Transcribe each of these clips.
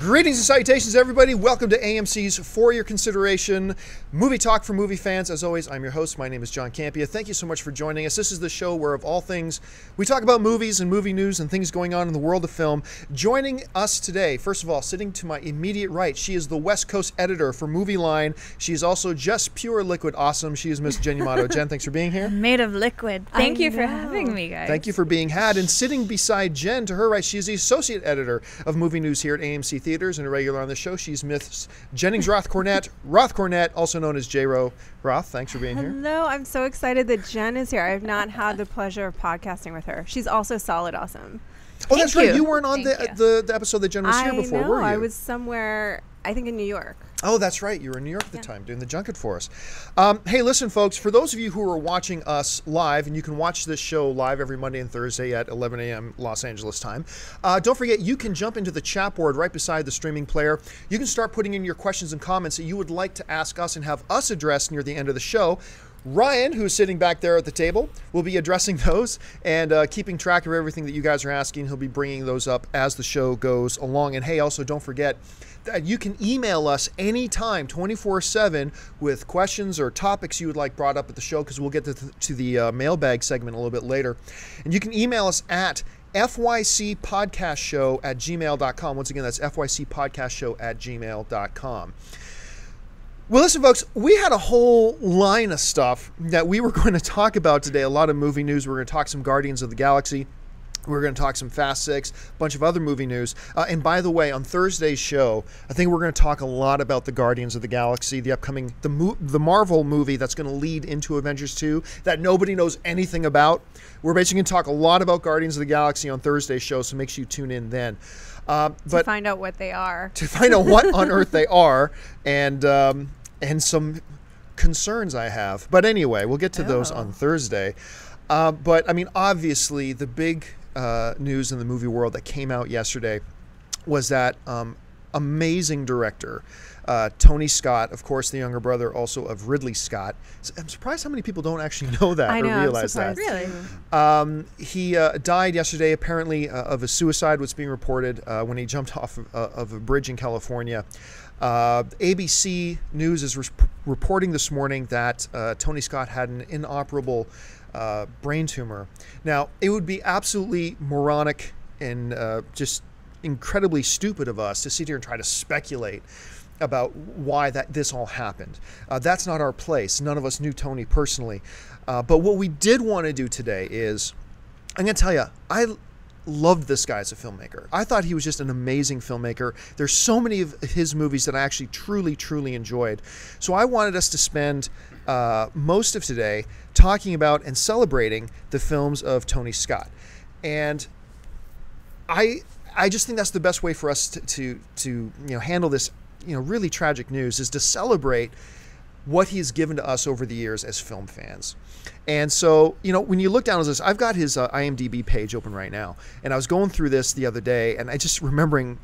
Greetings and salutations, everybody. Welcome to AMC's For Your Consideration Movie Talk for Movie Fans. As always, I'm your host. My name is John Campia. Thank you so much for joining us. This is the show where, of all things, we talk about movies and movie news and things going on in the world of film. Joining us today, first of all, sitting to my immediate right, she is the West Coast editor for Movie Line. She is also just pure liquid awesome. She is Miss Jen Yamato. Jen, thanks for being here. Made of liquid. Thank you for having me, guys. Thank you for being had. And sitting beside Jen, to her right, she is the associate editor of movie news here at AMC Theaters and a regular on the show. She's Miss Jennings Roth Cornett, also known as J-Ro Roth. Thanks for being here. Hello, I'm so excited that Jen is here. I have not had the pleasure of podcasting with her. She's also solid awesome. Oh, that's right. You weren't on the episode that Jen was here before, were you? I was somewhere, I think in New York. Oh, that's right. You were in New York at the time doing the junket for us. Hey, listen, folks, for those of you who are watching us live, and you can watch this show live every Monday and Thursday at 11 a.m. Los Angeles time, don't forget, you can jump into the chat board right beside the streaming player. You can start putting in your questions and comments that you would like to ask us and have us address near the end of the show. Ryan, who's sitting back there at the table, will be addressing those and keeping track of everything that you guys are asking. He'll be bringing those up as the show goes along. And hey, also don't forget that you can email us anytime, 24/7, with questions or topics you would like brought up at the show, because we'll get to the mailbag segment a little bit later. And you can email us at fycpodcastshow@gmail.com. Once again, that's fycpodcastshow@gmail.com. Well, listen, folks, we had a whole line of stuff that we were going to talk about today. A lot of movie news. We're going to talk some Guardians of the Galaxy. We're going to talk some Fast 6, a bunch of other movie news. And by the way, on Thursday's show, I think we're going to talk a lot about the Guardians of the Galaxy, the upcoming, the Marvel movie that's going to lead into Avengers 2 that nobody knows anything about. We're basically going to talk a lot about Guardians of the Galaxy on Thursday's show, so make sure you tune in then. To find out what they are. To find out what on earth they are, and some concerns I have. But anyway, we'll get to those on Thursday. But, I mean, obviously, the big news in the movie world that came out yesterday was that amazing director, Tony Scott, of course, the younger brother also of Ridley Scott. I'm surprised how many people don't actually know that or realize that. Really? He died yesterday, apparently, of a suicide, what's being reported, when he jumped off of a bridge in California. ABC News is reporting this morning that Tony Scott had an inoperable brain tumor. Now, it would be absolutely moronic and just incredibly stupid of us to sit here and try to speculate about why this all happened. That's not our place. None of us knew Tony personally. But what we did want to do today is, I'm going to tell you, I loved this guy as a filmmaker. I thought he was just an amazing filmmaker. There's so many of his movies that I actually truly enjoyed. So I wanted us to spend most of today talking about and celebrating the films of Tony Scott. And I just think that's the best way for us to handle this really tragic news, is to celebrate what he's given to us over the years as film fans. And so, when you look down at this, I've got his IMDb page open right now, and I was going through this the other day, and I just remembering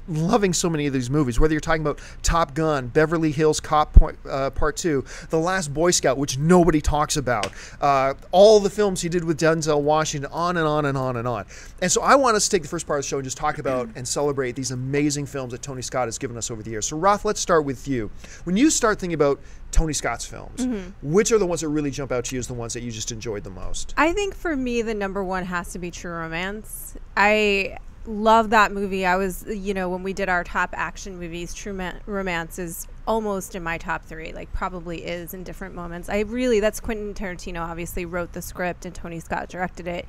loving so many of these movies, whether you're talking about Top Gun, Beverly Hills Cop Part 2, The Last Boy Scout, which nobody talks about, all the films he did with Denzel Washington, on and on and on and on. And so I want us to take the first part of the show and just talk about and celebrate these amazing films that Tony Scott has given us over the years. So Roth, let's start with you. When you start thinking about Tony Scott's films, which are the ones that really jump out to you as the ones that you just enjoyed the most? I think for me, the number one has to be True Romance. I love that movie. I was, when we did our top action movies, True Romance is almost in my top 3, like probably is in different moments. That's Quentin Tarantino obviously wrote the script and Tony Scott directed it.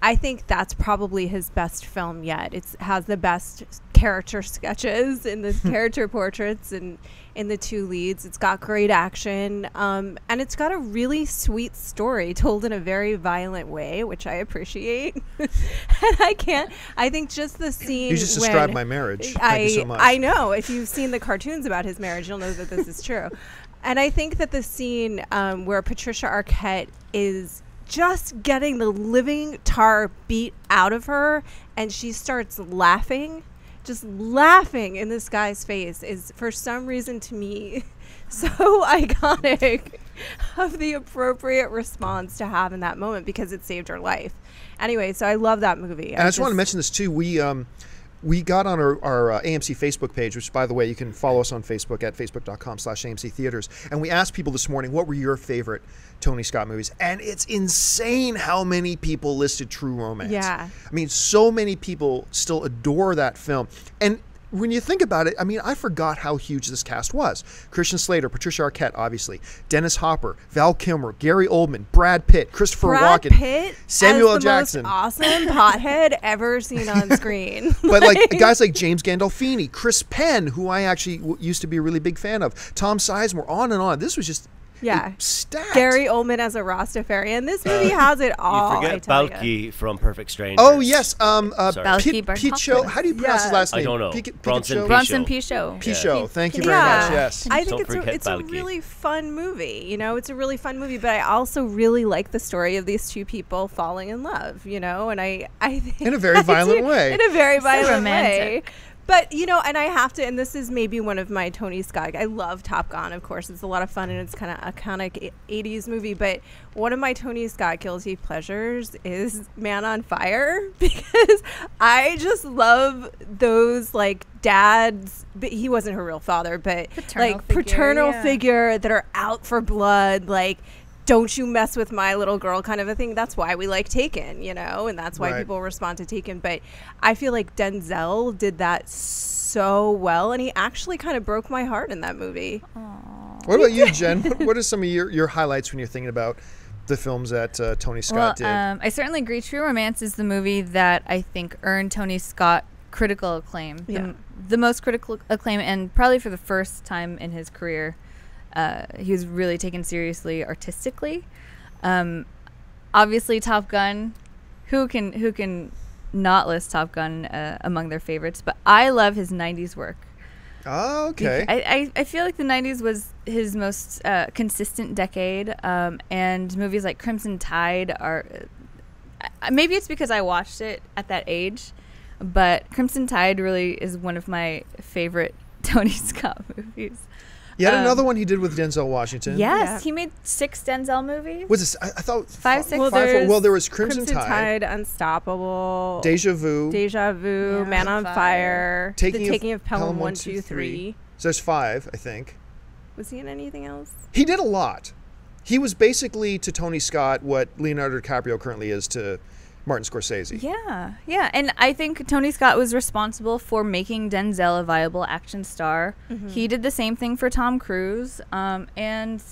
I think that's probably his best film yet. It has the best character sketches and the character portraits and in the 2 leads. It's got great action, and it's got a really sweet story told in a very violent way, which I appreciate. And I think just the scene. You just described my marriage. Thank you so much. I know. If you've seen the cartoons about his marriage, you'll know that this is true. And I think that the scene where Patricia Arquette is just getting the living tar beat out of her, and she starts laughing, just laughing in this guy's face, is for some reason to me so iconic of the appropriate response to have in that moment, because it saved her life. Anyway, so I love that movie. And I just want to mention this too. we got on our AMC Facebook page, which, by the way, you can follow us on Facebook at facebook.com/AMC Theaters. And we asked people this morning, what were your favorite Tony Scott movies? And it's insane how many people listed True Romance. Yeah. I mean, so many people still adore that film. And when you think about it, I mean, I forgot how huge this cast was. Christian Slater, Patricia Arquette, obviously, Dennis Hopper, Val Kilmer, Gary Oldman, Brad Pitt, Christopher Walken, Pitt, Samuel L. as the Jackson. most awesome pothead ever seen on screen. But like guys like James Gandolfini, Chris Penn, who I actually used to be a really big fan of, Tom Sizemore, on and on. This was just stacked. Gary Oldman as a Rastafarian. This movie has it all. You forget Balky from Perfect Strangers. Oh yes, Balky Pichot. How do you pronounce his last name? I don't know. Bronson Pichot. Pichot. Thank you very much. Yes. I think it's a really fun movie. You know, it's a really fun movie, but I also really like the story of these two people falling in love. You know, and I think in a very violent way. In a very violent way. But, you know, and I have to, and this is maybe one of my Tony Scott, I love Top Gun, of course. It's a lot of fun, and it's kind of iconic 80s movie. But one of my Tony Scott guilty pleasures is Man on Fire, because I just love those, like, dads. He wasn't her real father, but, paternal figure that are out for blood, like, don't you mess with my little girl kind of a thing. That's why we like Taken, you know, and that's why people respond to Taken. But I feel like Denzel did that so well, and he actually kind of broke my heart in that movie. Aww. What about you, Jen? What are some of your highlights when you're thinking about the films that Tony Scott did? I certainly agree. True Romance is the movie that I think earned Tony Scott critical acclaim, the most critical acclaim, and probably for the first time in his career. He was really taken seriously artistically. Obviously, Top Gun. Who can not list Top Gun among their favorites? But I love his '90s work. Oh, okay. I feel like the '90s was his most consistent decade, and movies like Crimson Tide are. Maybe it's because I watched it at that age, but Crimson Tide really is one of my favorite Tony Scott movies. Yet another one he did with Denzel Washington. Yes, he made 6 Denzel movies. Was this? I thought 5, 6. Well, there was Crimson Tide, Unstoppable, Deja Vu, Man on Fire, The Taking of Pelham 1, 2, 3. So there's 5, I think. Was he in anything else? He did a lot. He was basically to Tony Scott what Leonardo DiCaprio currently is to Martin Scorsese. Yeah. And I think Tony Scott was responsible for making Denzel a viable action star. Mm-hmm. He did the same thing for Tom Cruise. And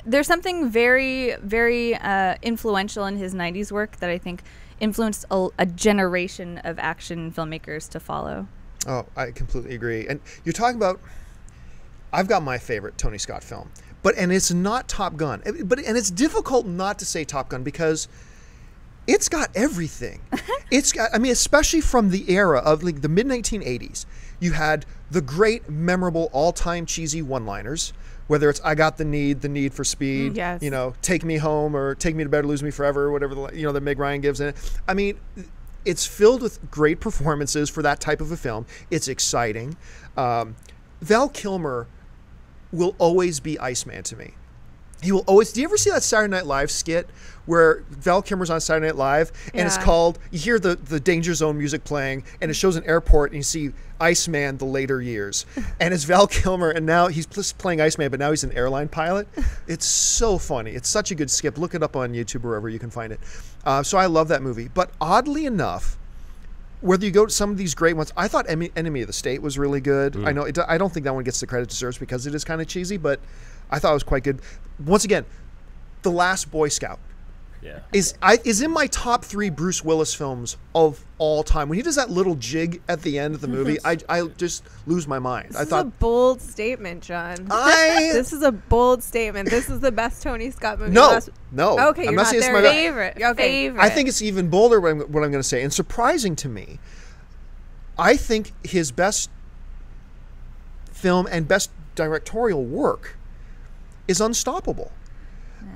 there's something very, very influential in his 90s work that I think influenced a generation of action filmmakers to follow. Oh, I completely agree. And you're talking about, I've got my favorite Tony Scott film. And it's not Top Gun. And it's difficult not to say Top Gun because it's got everything. It's got, I mean, especially from the era of like the mid-1980s, you had the great, memorable, all-time cheesy one-liners, whether it's I got the need for speed, you know, take me home or take me to bed or lose me forever, or whatever, that Meg Ryan gives in it. I mean, it's filled with great performances for that type of a film. It's exciting. Val Kilmer will always be Iceman to me. He will always. Do you ever see that Saturday Night Live skit where Val Kilmer's on Saturday Night Live and it's called? You hear the Danger Zone music playing and it shows an airport and you see Iceman the later years, and it's Val Kilmer and now he's just playing Iceman, but now he's an airline pilot. It's so funny. It's such a good skip. Look it up on YouTube or wherever you can find it. So I love that movie. But oddly enough, whether you go to some of these great ones, I thought Enemy of the State was really good. I know I don't think that one gets the credit it deserves because it is kind of cheesy, but I thought it was quite good. Once again, The Last Boy Scout is in my top 3 Bruce Willis films of all time. When he does that little jig at the end of the movie, I just lose my mind. This is a bold statement, John. This is a bold statement. This is the best Tony Scott movie. No. Okay, I'm you're not saying there. Favorite. I think it's even bolder what I'm going to say. And surprising to me, I think his best film and best directorial work is Unstoppable,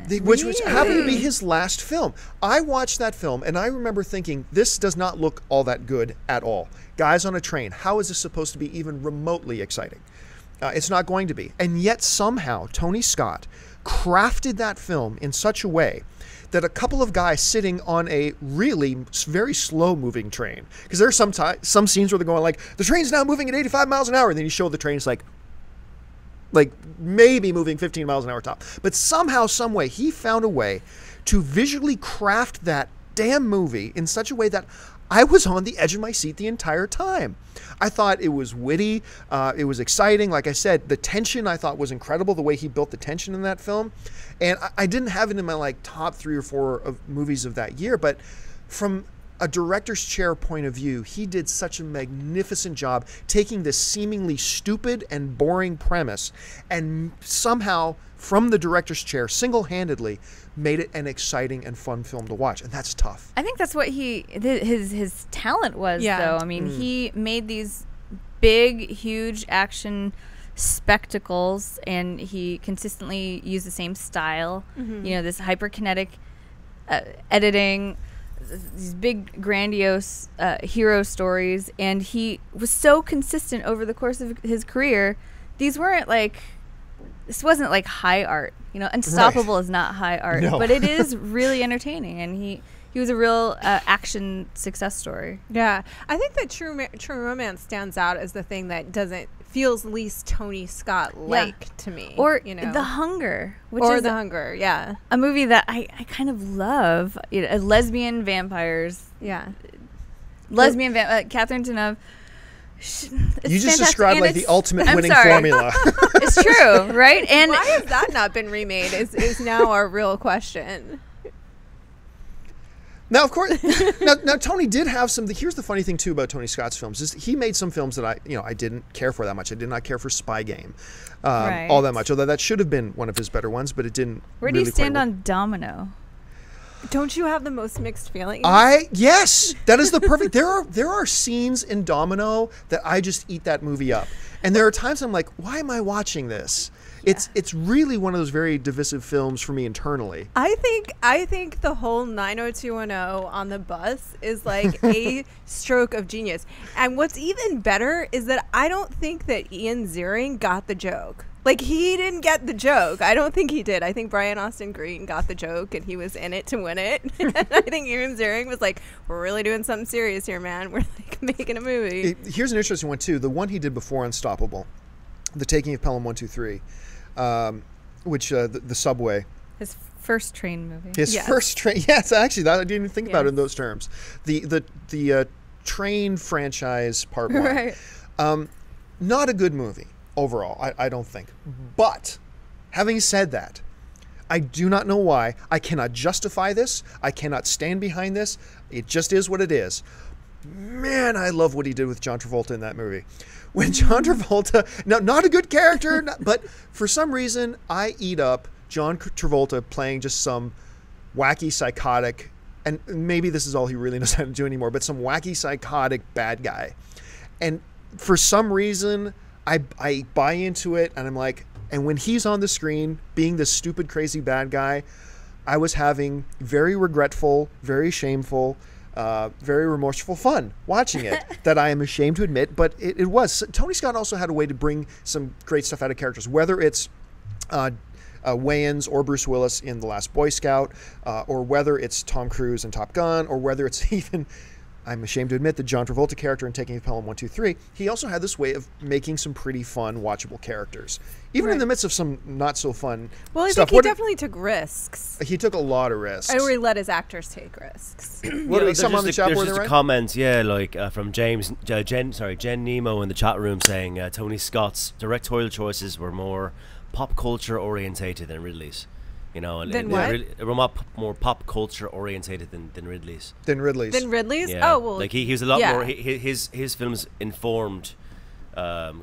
which happened to be his last film. I watched that film and I remember thinking, this does not look all that good at all. Guys on a train, how is this supposed to be even remotely exciting? It's not going to be. And yet somehow Tony Scott crafted that film in such a way that a couple of guys sitting on a really very slow moving train, because there are some scenes where they're going like, the train's now moving at 85 miles an hour, and then you show the train's like maybe moving 15 miles an hour top. But somehow, some way, he found a way to visually craft that damn movie in such a way that I was on the edge of my seat the entire time. I thought it was witty. It was exciting. Like I said, the tension I thought was incredible, the way he built the tension in that film. And I didn't have it in my like top 3 or 4 of movies of that year, but from a director's chair point of view, he did such a magnificent job taking this seemingly stupid and boring premise and somehow, from the director's chair, single-handedly made it an exciting and fun film to watch. And that's tough. I think that's what his talent was, though. I mean, he made these big, huge action spectacles, and he consistently used the same style. You know, this hyperkinetic editing, these big grandiose hero stories, and he was so consistent over the course of his career. This wasn't like high art, you know. Unstoppable is not high art, but it is really entertaining, and he was a real action success story. Yeah, I think that True Romance stands out as the thing that feels least Tony Scott like to me, or you know, The Hunger, yeah, a movie that I kind of love. You know, lesbian vampires, lesbian Catherine Deneuve. You just described like the ultimate winning formula. It's true, right? And why has that not been remade is now our real question. Now, of course, now Tony did have some. Here's the funny thing too about Tony Scott's films is he made some films that I didn't care for that much. I did not care for Spy Game all that much, although that should have been one of his better ones, but it didn't. Where do you stand on Domino? Don't you have the most mixed feelings? Yes, that is the perfect. There are scenes in Domino that I just eat that movie up, and there are times I'm like, why am I watching this? Yeah. It's really one of those very divisive films for me internally. I think the whole 90210 on the bus is like a stroke of genius. And what's even better is that I don't think that Ian Ziering got the joke. Like, he didn't get the joke. I don't think he did. I think Brian Austin Green got the joke, and he was in it to win it. And I think Ian Ziering was like, we're really doing something serious here, man. We're like making a movie. Here's an interesting one, too. The one he did before Unstoppable, The Taking of Pelham 123, which the subway. His first train movie. His first train. Yes, actually, I didn't even think about it in those terms. The train franchise part 1. Right. Not a good movie overall, I don't think. But having said that, I do not know why. I cannot justify this. I cannot stand behind this. It just is what it is. Man, I love what he did with John Travolta in that movie. When John Travolta, now not a good character, but for some reason I eat up John Travolta playing just some wacky, psychotic, and maybe this is all he really knows how to do anymore, but some wacky, psychotic bad guy. And for some reason, I buy into it, and I'm like, and when he's on the screen being this stupid, crazy bad guy, I was having very regretful, very shameful, very remorseful fun watching it that I am ashamed to admit, but it was. Tony Scott also had a way to bring some great stuff out of characters, whether it's Wayans or Bruce Willis in The Last Boy Scout, or whether it's Tom Cruise in Top Gun, or whether it's even, I'm ashamed to admit, the John Travolta character in Taking of Pelham 123. He also had this way of making some pretty fun, watchable characters, even in the midst of some not so fun I stuff. think he definitally took risks. He took a lot of risks. Or he let his actors take risks. There's just a comment, from Jen Nemo in the chat room saying Tony Scott's directorial choices were more pop culture orientated than Ridley's. You know, and we're more pop culture orientated than Ridley's. Than Ridley's? Yeah. Oh, well. Like he was a lot more. His films informed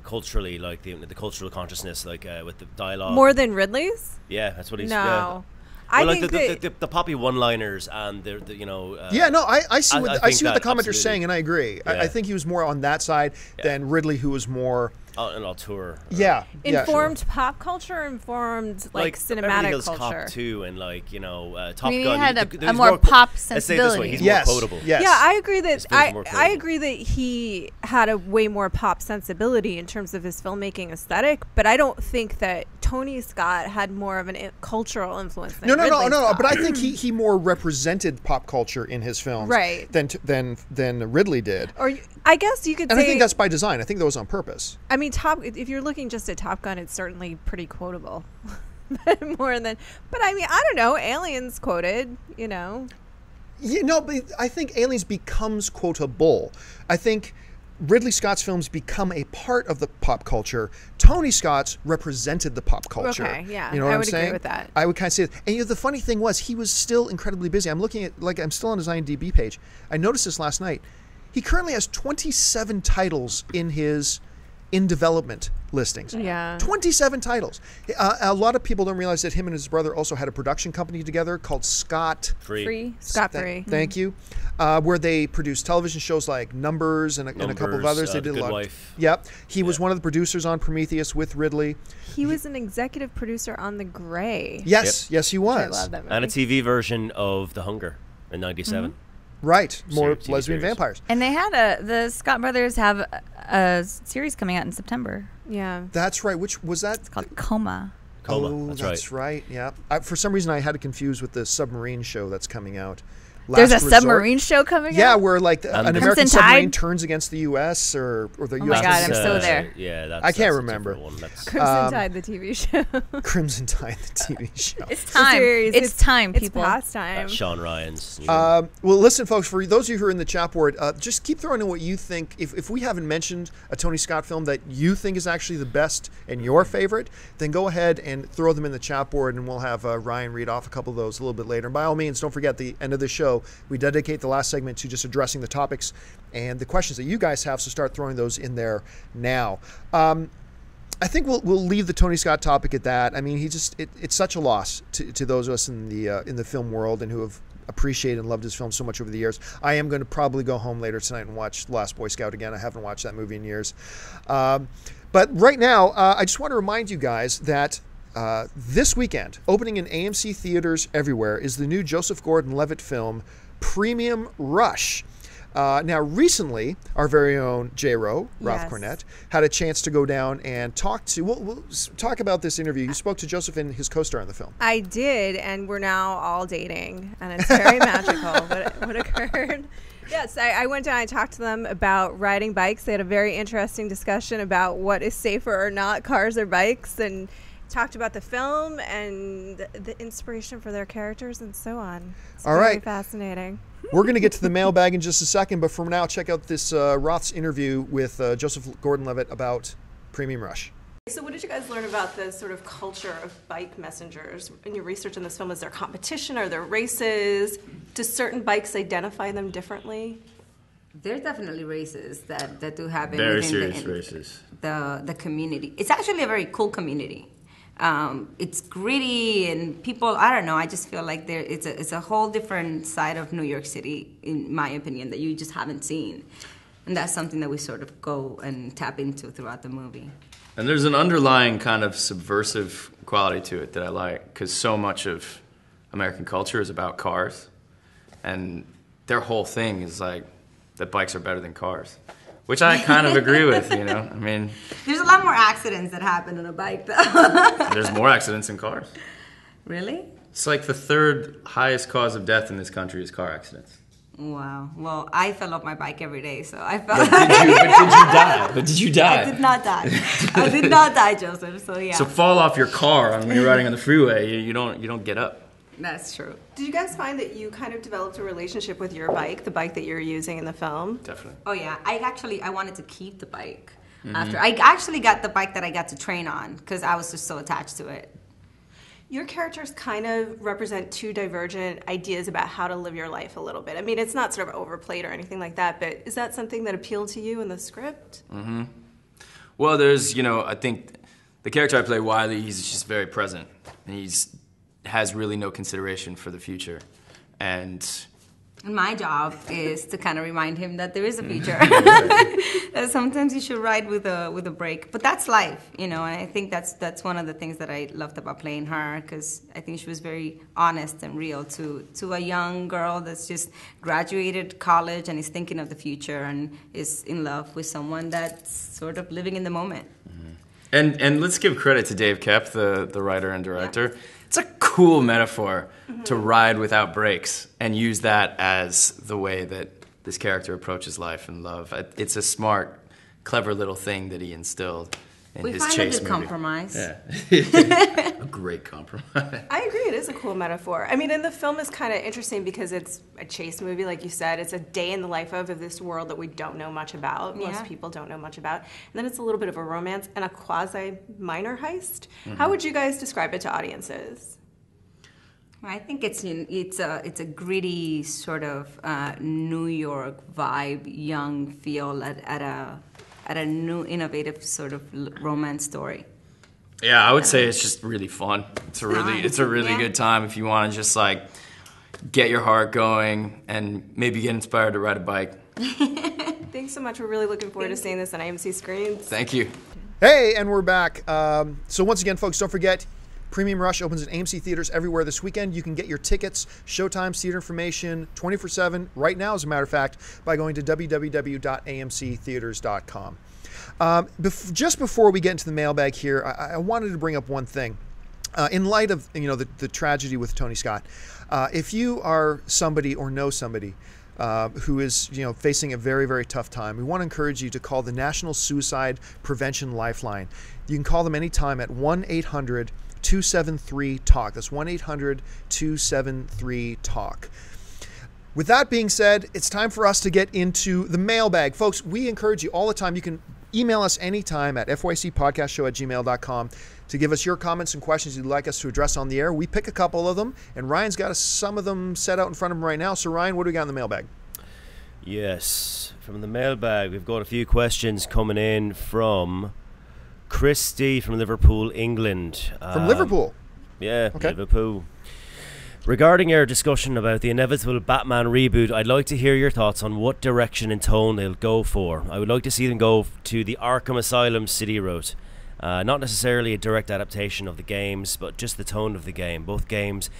culturally, like the cultural consciousness, like with the dialogue. More than Ridley's? Yeah, that's what he's. No. I well, think like the poppy one-liners and the you know. I see what I see what the commenter's absolutely. saying, and I agree. Yeah. I think he was more on that side than Ridley, who was more an auteur. Informed pop culture, informed like Beverly cinematic Hills culture. Cop 2 and like Top He Gun. had He's a more pop Let's say it this way, sensibility. he's Yes. more quotable. Yes. Yeah, I agree that I quotable. agree that he had a way more pop sensibility in terms of his filmmaking aesthetic, but I don't think that Tony Scott had more of an cultural influence than Ridley Scott. But I think he more represented pop culture in his films, Right. than Ridley did. Or I guess you could And say I think that's by design. I think that was on purpose. I mean, if you're looking just at Top Gun, it's certainly pretty quotable. More than, but I mean, I don't know. Aliens quoted, you know. But I think Aliens becomes quotable. I think Ridley Scott's films become a part of the pop culture. Tony Scott's represented the pop culture. Okay, yeah, you know what I I'm would saying? agree with that. I would kind of say that. And the funny thing was, he was still incredibly busy. I'm looking at, I'm still on his IMDb page. I noticed this last night. He currently has 27 titles in his in development listings. Yeah. 27 titles. A lot of people don't realize that him and his brother also had a production company together called Scott Free. Scott Free. Thank you. Where they produced television shows like Numbers and a couple of others. They did Good a lot. Wife. Yep. He was one of the producers on Prometheus with Ridley. He was an executive producer on The Grey. Yes, yes, he I was. love that movie. And a TV version of The Hunger in '97. Right. More TV lesbian series. vampires. And they had the Scott brothers have a series coming out in September. Yeah. That's right. Which was that? It's called Coma. Coma. Oh, That's right. Yeah. For some reason, I had it confused with the submarine show that's coming out. There's a Last Resort. submarine show coming Yeah, out? where like an American Crimson submarine Tide? turns against the U.S. or the Oh U.S. my God, I'm turns so against- there. Yeah, that's. I can't that's a remember. different one. That's Crimson Tide, the TV show. Crimson Tide, the TV show. It's time. series. It's time, It's people. past time. Sean Ryan's. Well, listen, folks, for those of you who are in the chat board, just keep throwing in what you think. If we haven't mentioned a Tony Scott film that you think is actually the best and your favorite, then go ahead and throw them in the chat board, and we'll have Ryan read off a couple of those a little bit later. And by all means, don't forget, the end of the show, we dedicate the last segment to just addressing the topics and the questions that you guys have, so start throwing those in there now. I think we'll leave the Tony Scott topic at that. I mean, it's such a loss to those of us in the film world and who have appreciated and loved his film so much over the years. I am going to probably go home later tonight and watch The Last Boy Scout again. I haven't watched that movie in years. But right now, I just want to remind you guys that this weekend, opening in AMC theaters everywhere, is the new Joseph Gordon-Levitt film, Premium Rush. Now, recently, our very own J-Ro, Ralph Yes. Cornett, had a chance to go down and talk to... We'll talk about this interview. You spoke to Joseph and his co-star in the film. I did, and we're now all dating, and it's very magical what occurred. Yes, I went down, I talked to them about riding bikes. They had a very interesting discussion about what is safer or not, cars or bikes, and talked about the film and the inspiration for their characters and so on. It's All very right. fascinating. We're going to get to the mailbag in just a second, but for now, check out this Roth's interview with Joseph Gordon-Levitt about Premium Rush. So what did you guys learn about the sort of culture of bike messengers in your research in this film? Is there competition? Are there races? Do certain bikes identify them differently? There's definitely races that do happen Very within serious races. the community. It's actually a very cool community. It's gritty and people, I don't know, I just feel like it's a whole different side of New York City, in my opinion, that you just haven't seen. And that's something that we sort of go and tap into throughout the movie. And there's an underlying kind of subversive quality to it that I like, because so much of American culture is about cars, and their whole thing is like that bikes are better than cars, which I kind of agree with, you know? I mean... There's a lot more accidents that happen on a bike, though. There's more accidents in cars. Really? It's like the third highest cause of death in this country is car accidents. Wow. Well, I fell off my bike every day, so I felt... But did you die? I did not die. I did not die, Joseph, so yeah. So fall off your car when you're riding on the freeway, you don't get up. That's true. Did you guys find that you kind of developed a relationship with your bike, the bike that you're using in the film? Definitely. Oh yeah, I wanted to keep the bike after. I actually got the bike that I got to train on because I was just so attached to it. Your characters kind of represent two divergent ideas about how to live your life a little bit. I mean, it's not sort of overplayed or anything like that, but is that something that appealed to you in the script? Mm-hmm. Well, there's, I think the character I play, Wiley, he's just very present. And he's has really no consideration for the future. And my job is to kind of remind him that there is a future. That sometimes you should ride with a break, but that's life, you know. And I think that's one of the things that I loved about playing her, because I think she was very honest and real to a young girl that's just graduated college and is thinking of the future and is in love with someone that's sort of living in the moment. And let's give credit to Dave Koepp, the writer and director. Yeah. It's a cool metaphor to ride without brakes and use that as the way that this character approaches life and love. It's a smart, clever little thing that he instilled in his chase movie. We find a good compromise. Yeah. A great compromise. I agree, it is a cool metaphor. I mean, and the film is kind of interesting because it's a chase movie, like you said. It's a day in the life of this world that we don't know much about. Most people don't know much about. And then it's a little bit of a romance and a quasi-minor heist. How would you guys describe it to audiences? I think it's a gritty sort of New York vibe, young feel at a new innovative sort of romance story. Yeah, I would say it's just really fun. It's a really good time if you want to just like get your heart going and maybe get inspired to ride a bike. Thanks so much. We're really looking forward to seeing this on AMC screens. Thank you. Hey, and we're back. So once again, folks, don't forget, Premium Rush opens at AMC theaters everywhere this weekend. You can get your tickets, showtimes, theater information 24/7 right now, as a matter of fact, by going to www.amctheaters.com. Just before we get into the mailbag here, I wanted to bring up one thing. In light of the tragedy with Tony Scott, if you are somebody or know somebody who is facing a very, very tough time, we want to encourage you to call the National Suicide Prevention Lifeline. You can call them anytime at 1-800-273-TALK. That's 1-800-273-TALK. With that being said, it's time for us to get into the mailbag. Folks, we encourage you all the time. You can email us anytime at fycpodcastshow@gmail.com to give us your comments and questions you'd like us to address on the air. We pick a couple of them, and Ryan's got some of them set out in front of him right now. So, Ryan, what do we got in the mailbag? Yes, from the mailbag, we've got a few questions coming in from Christy from Liverpool, England. From Liverpool? Yeah, okay. Liverpool. Regarding our discussion about the inevitable Batman reboot, I'd like to hear your thoughts on what direction and tone they'll go for. I would like to see them go to the Arkham Asylum city route. Not necessarily a direct adaptation of the games, but just the tone of the game. Both games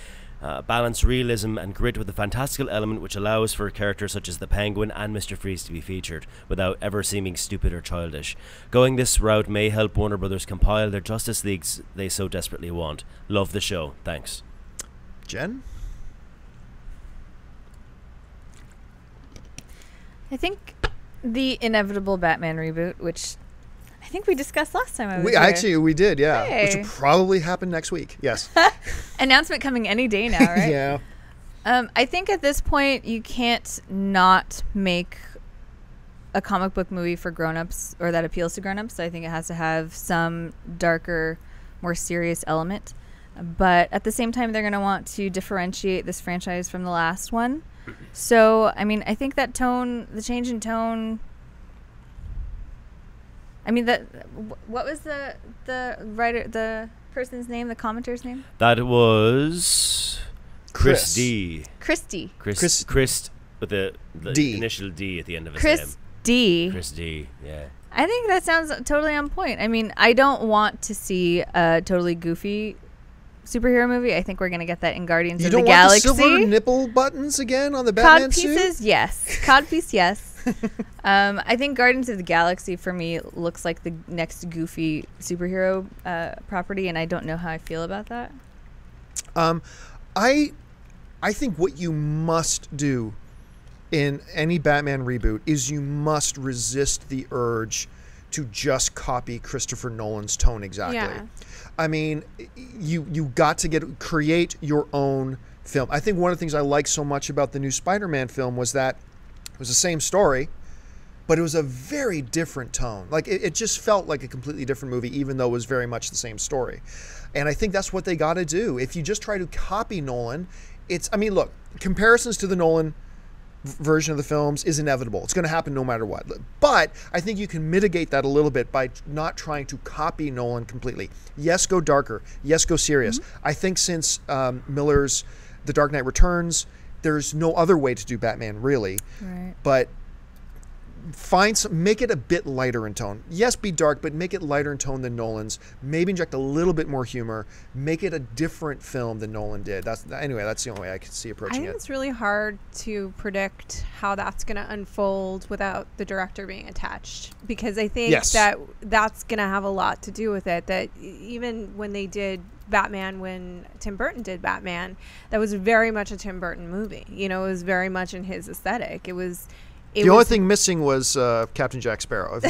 balance realism and grit with a fantastical element which allows for characters such as the Penguin and Mr. Freeze to be featured without ever seeming stupid or childish. Going this route may help Warner Brothers compile their Justice Leagues they so desperately want. Love the show. Thanks. Jen? I think the inevitable Batman reboot, which I think we discussed last time I was We here. did, yeah. Hey. Which will probably happen next week. Yes. Announcement coming any day now, right? Yeah. I think at this point you can't not make a comic book movie for grown-ups or that appeals to grown-ups. So I think it has to have some darker, more serious element. But at the same time, they're going to want to differentiate this franchise from the last one. So, I mean, I think that tone, the change in tone. I mean, what was the writer, the person's name, the commenter's name? That was Chris D. Christy. Chris with the D. initial D at the end of his Chris name. D. Chris D. Yeah. I think that sounds totally on point. I mean, I don't want to see a totally goofy superhero movie. I think we're going to get that in Guardians of the Galaxy. You don't want the silver nipple buttons again on the Batman suit? Cod pieces, yes. Codpiece, yes. I think Guardians of the Galaxy, for me, looks like the next goofy superhero property, and I don't know how I feel about that. I think what you must do in any Batman reboot is you must resist the urge to just copy Christopher Nolan's tone exactly. Yeah. I mean, you got to create your own film. I think one of the things I like so much about the new Spider-Man film was that it was the same story, but it was a very different tone. Like it just felt like a completely different movie, even though it was very much the same story. And I think that's what they got to do. If you just try to copy Nolan, I mean, look, comparisons to the Nolan version of the films is inevitable. It's going to happen no matter what. But I think you can mitigate that a little bit by not trying to copy Nolan completely. Yes, go darker. Yes, go serious. I think since Miller's The Dark Knight Returns, there's no other way to do Batman, really. Right. But make it a bit lighter in tone. Yes, be dark, but make it lighter in tone than Nolan's. Maybe inject a little bit more humor. Make it a different film than Nolan did. That's the only way I could see approaching it. I think it's really hard to predict how that's going to unfold without the director being attached, because I think that's going to have a lot to do with it. That even when they did Batman, when Tim Burton did Batman, that was very much a Tim Burton movie. You know, it was very much in his aesthetic. The only thing missing was Captain Jack Sparrow.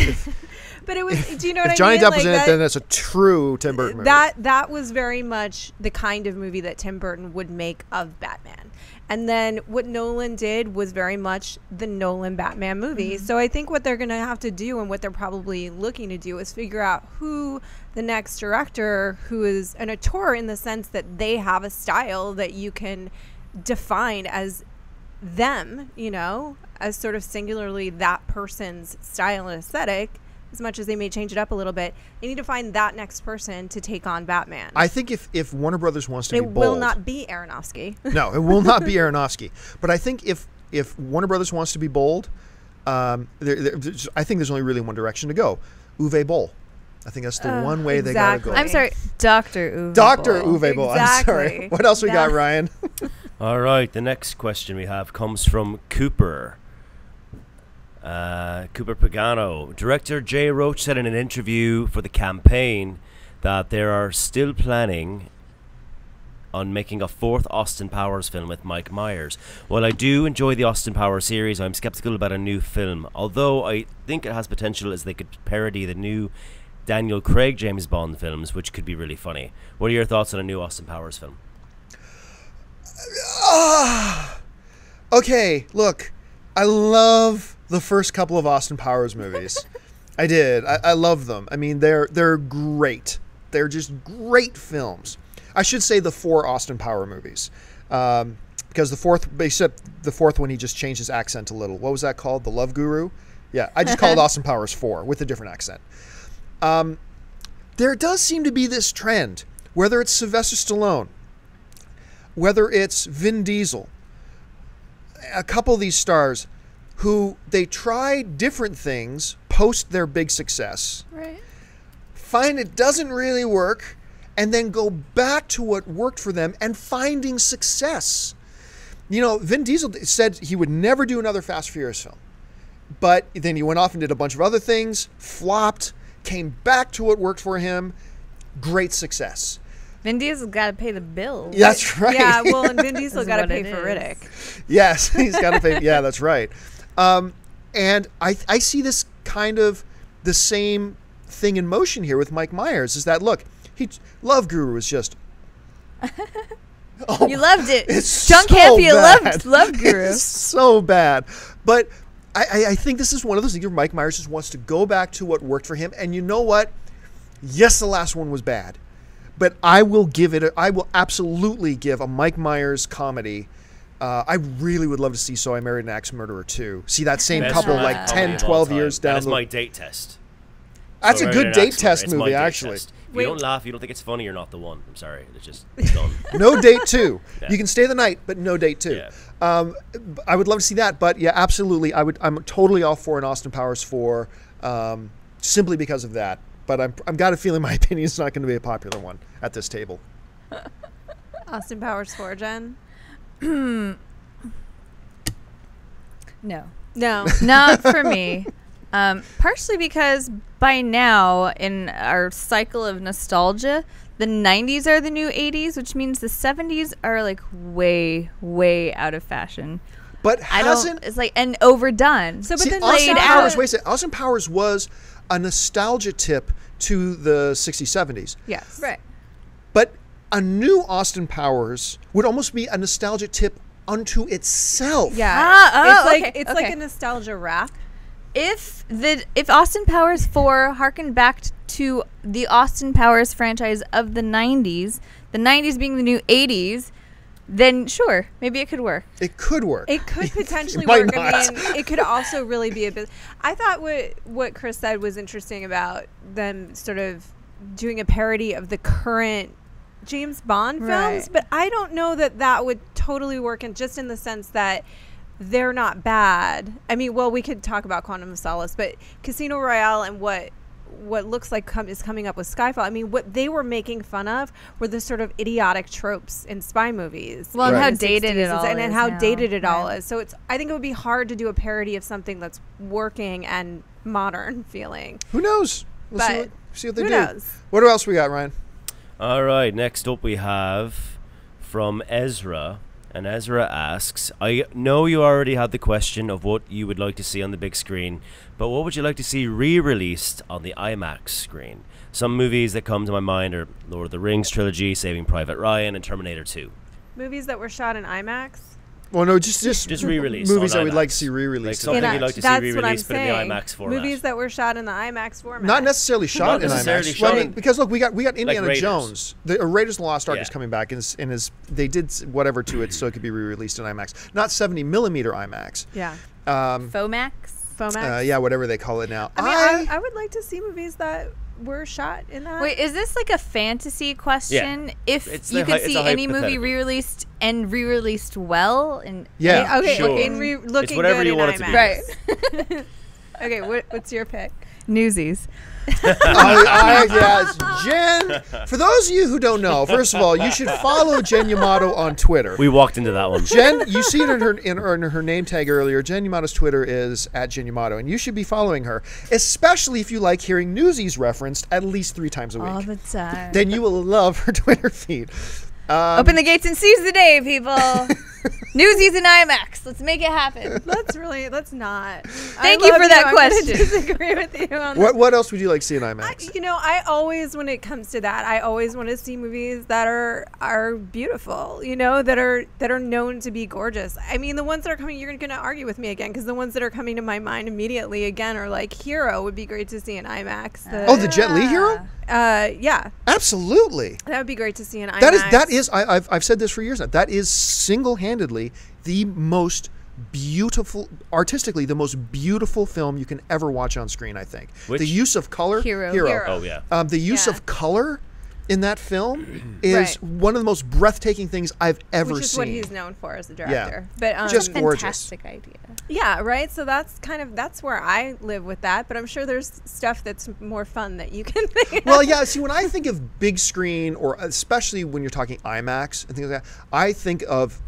But it was. Do you know what I mean? If Johnny Depp was in it, then that's a true Tim Burton movie. That was very much the kind of movie that Tim Burton would make of Batman. And then what Nolan did was very much the Nolan Batman movie. So I think what they're going to have to do, and what they're probably looking to do, is figure out who the next director, who is an auteur in the sense that they have a style that you can define as them, you know, as sort of singularly that person's style and aesthetic. As much as they may change it up a little bit, they need to find that next person to take on Batman. I think if Warner Brothers wants to be bold, it will not be Aronofsky. No, it will not be Aronofsky. But I think if Warner Brothers wants to be bold, I think there's only really one direction to go: Uwe Boll. I think that's the one way they gotta go. I'm sorry, Dr. Uwe Dr. Boll. Uwe Boll. I'm sorry. What else we got, Ryan? All right, the next question we have comes from Cooper. Cooper Pagano. Director Jay Roach said in an interview for the campaign that they are still planning on making a fourth Austin Powers film with Mike Myers. While I do enjoy the Austin Powers series, I'm skeptical about a new film, although I think it has potential as they could parody the new Daniel Craig James Bond films, which could be really funny. What are your thoughts on a new Austin Powers film? Okay, look, I love the first couple of Austin Powers movies. I did. I love them. I mean, they're great. They're just great films. I should say the 4 Austin Power movies, because the fourth one he just changed his accent a little. What was that called? The Love Guru? Yeah, I just called Austin Powers 4 with a different accent. There does seem to be this trend, whether it's Sylvester Stallone, whether it's Vin Diesel, a couple of these stars who they try different things post their big success, Right. find it doesn't really work, and then go back to what worked for them and finding success. You know, Vin Diesel said he would never do another Fast and Furious film, but then he went off and did a bunch of other things, flopped, came back to what worked for him, great success. Vin Diesel's got to pay the bills. That's right. Yeah, well, and Vin Diesel got to what pay it for is. Riddick. Yes, he's got to pay. Yeah, that's right. And I see this kind of the same thing in motion here with Mike Myers. Is that, look, Love Guru is just... You loved it. It's John so Campia bad. loved Love Guru. It's so bad. But I think this is one of those things where Mike Myers just wants to go back to what worked for him. And you know what? Yes, the last one was bad. But I will absolutely give a Mike Myers comedy. I really would love to see So I Married an Axe Murderer 2. See that same couple like 10, 12 years down That's the... my date test. That's So a I good Married an date Axe test Murderer. It's my movie, date actually. test. If you don't laugh, you don't think it's funny, you're not the one. I'm sorry. It's done. No date 2. Yeah. You can stay the night, but no date 2. Yeah. I would love to see that, but yeah, absolutely. I'm totally all for an Austin Powers 4, simply because of that. But I've got a feeling my opinion is not going to be a popular one at this table. Austin Powers 4, Jen? No. No. Not for me. Partially because by now, in our cycle of nostalgia, the 90s are the new 80s, which means the 70s are like way, way out of fashion. But hasn't... It's like, and overdone. So, but See, then Austin laid Powers, out. wait a second. Austin Powers was a nostalgia tip to the 60s, 70s. Yes. Right. But a new Austin Powers would almost be a nostalgia tip unto itself. Yeah. It's like okay. a nostalgia rap. If Austin Powers 4 harkened back to the Austin Powers franchise of the 90s being the new 80s, then sure, maybe it could work. It could work. It could potentially might work. not. I mean, it could also really be a bit. I thought what Chris said was interesting about them sort of doing a parody of the current James Bond films, Right. but I don't know that would totally work, in just in the sense that they're not bad. I mean, well, we could talk about Quantum of Solace, but Casino Royale and what looks like is coming up with Skyfall. I mean, what they were making fun of were the sort of idiotic tropes in spy movies. Well, and Right. how in the dated 60s it all and is how now. dated it all Right. is. So I think it would be hard to do a parody of something that's working and modern feeling. Who knows? We'll But see what they who do. knows? What else we got, Ryan? All right, next up we have from Ezra. And Ezra asks, I know you already had the question of what you would like to see on the big screen, but what would you like to see re-released on the IMAX screen? Some movies that come to my mind are Lord of the Rings trilogy, Saving Private Ryan, and Terminator 2. Movies that were shot in IMAX. Well, no, just re-released movies on that we'd like IMAX. to see re-released. Like something In you'd like to see that's what I'm re-released, but in the saying. IMAX format. Movies that were shot in the IMAX format. Not necessarily shot Not in necessarily IMAX. shot Well, in- because look, we got Indiana Raiders. Jones. The Raiders of the Lost Ark Yeah. is coming back, and they did whatever to it so it could be re-released in IMAX. Not 70mm IMAX. Yeah. Fomax. FOMAX. Yeah, whatever they call it now. I mean, I would like to see movies that were shot in that. Wait, is this like a fantasy question? If It's you the could hy- it's see a any movie hypothetical. re-released and re-released well, and yeah. Okay. Sure. Okay. Looking It's whatever good you in want it to be. IMAX. right, Okay. What's your pick? Newsies. Yes, Jen. For those of you who don't know, first of all, you should follow Jen Yamato on Twitter. We walked into that one. Jen, you see it in her name tag earlier. Jen Yamato's Twitter is @Jen Yamato, and you should be following her, especially if you like hearing Newsies referenced at least 3 times a week. All the time. Then you will love her Twitter feed. Open the gates and seize the day, people. Newsies and IMAX. Let's make it happen. Let's not. Thank you for that I'm gonna question. disagree with you on that. What else would you like to see in IMAX? I always, when it comes to that, I always want to see movies that are beautiful, that are known to be gorgeous. I mean, the ones that are coming, you're going to argue with me again, because the ones that are coming to my mind immediately again are like Hero would be great to see in IMAX. The Jet Li Hero? Yeah, Absolutely. that would be great to see in IMAX. That is. I've said this for years now. That is single-handedly the most beautiful, artistically, the most beautiful film you can ever watch on screen. I think Which? the use of color. Hero. Oh, yeah. The use Yeah. of color in that film is Right. one of the most breathtaking things I've ever which is seen. what he's known for as a director. But Just gorgeous. Fantastic idea. yeah, right. So that's where I live with that. But I'm sure there's stuff that's more fun that you can think. Well, yeah. See, when I think of big screen, or especially when you're talking IMAX and things like that, I think of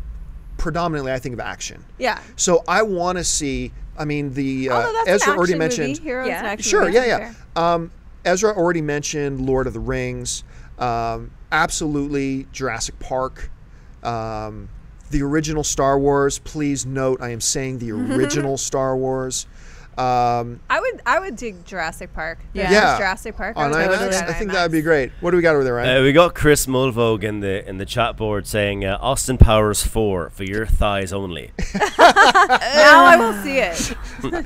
action. Yeah. So I want to see. I mean, the Although that's Ezra an already action mentioned. movie. Hero's Yeah. an action Sure, movie, yeah, to be fair. Ezra already mentioned Lord of the Rings. Absolutely, Jurassic Park. The original Star Wars. Please note, I am saying the original Star Wars. I would dig Jurassic Park. Yeah. Yeah. Jurassic Park. On I would go to IMAX, that I think IMAX. that would be great. What do we got over there, Ryan? We got Chris Mulvogue in the chat board saying Austin Powers 4 for your thighs only. Now I will see it.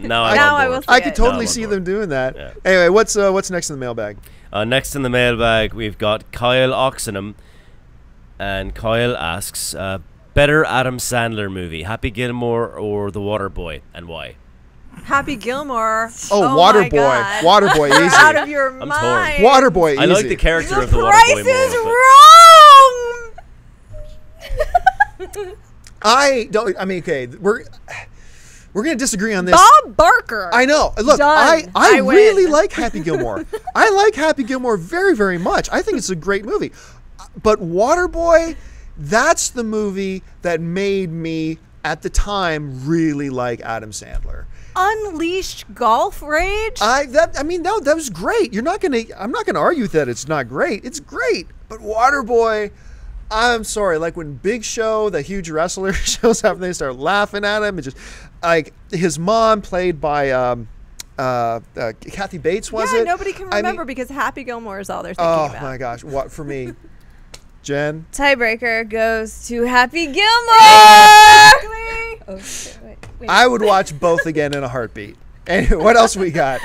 Now I'm Now on I board. will see I could it. totally No, see I'm them doing that. Yeah. Anyway, what's next in the mailbag? Next in the mailbag, we've got Kyle Oxenham, and Kyle asks, better Adam Sandler movie, Happy Gilmore or The Waterboy, and why? Happy Gilmore. Oh, my Waterboy. God. Waterboy, You're easy. out of your I'm torn. mind. Waterboy, easy. I like the character of the price Waterboy is more. wrong. I don't. I mean, okay, we're gonna disagree on this. Bob Barker. I know. Look, Done. I win. really like Happy Gilmore. I like Happy Gilmore very, very much. I think it's a great movie. But Waterboy, that's the movie that made me, at the time, really like Adam Sandler. Unleashed golf rage. That was great. I'm not gonna argue that it's not great. It's great. But Waterboy, I'm sorry. Like when Big Show, the huge wrestler, shows up and they start laughing at him, and just like his mom, played by Kathy Bates, was yeah, it? nobody can remember because Happy Gilmore is all they're thinking Oh about. my gosh! What for me, Jen? Tiebreaker goes to Happy Gilmore. Oh shit! Wait. I would watch both again in a heartbeat. And what else we got?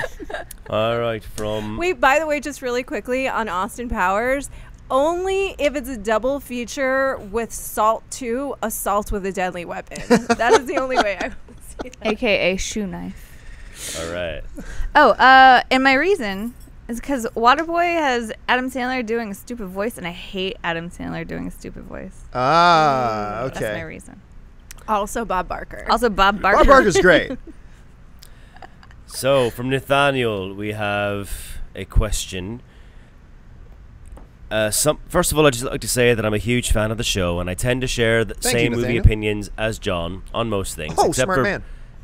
All right, from... Wait, by the way, just really quickly on Austin Powers. only if it's a double feature with Salt 2, Assault with a Deadly Weapon. That is the only way I would see that. AKA shoe knife. All right. Oh, and my reason is because Waterboy has Adam Sandler doing a stupid voice, and I hate Adam Sandler doing a stupid voice. Ah, okay. That's my reason. Also Bob Barker. Also, Bob Barker. Bob Barker's great. So from Nathaniel, we have a question. First of all, I'd just like to say that I'm a huge fan of the show, and I tend to share the Thank you, same movie Nathaniel. opinions as John on most things. Oh, except smart for, man.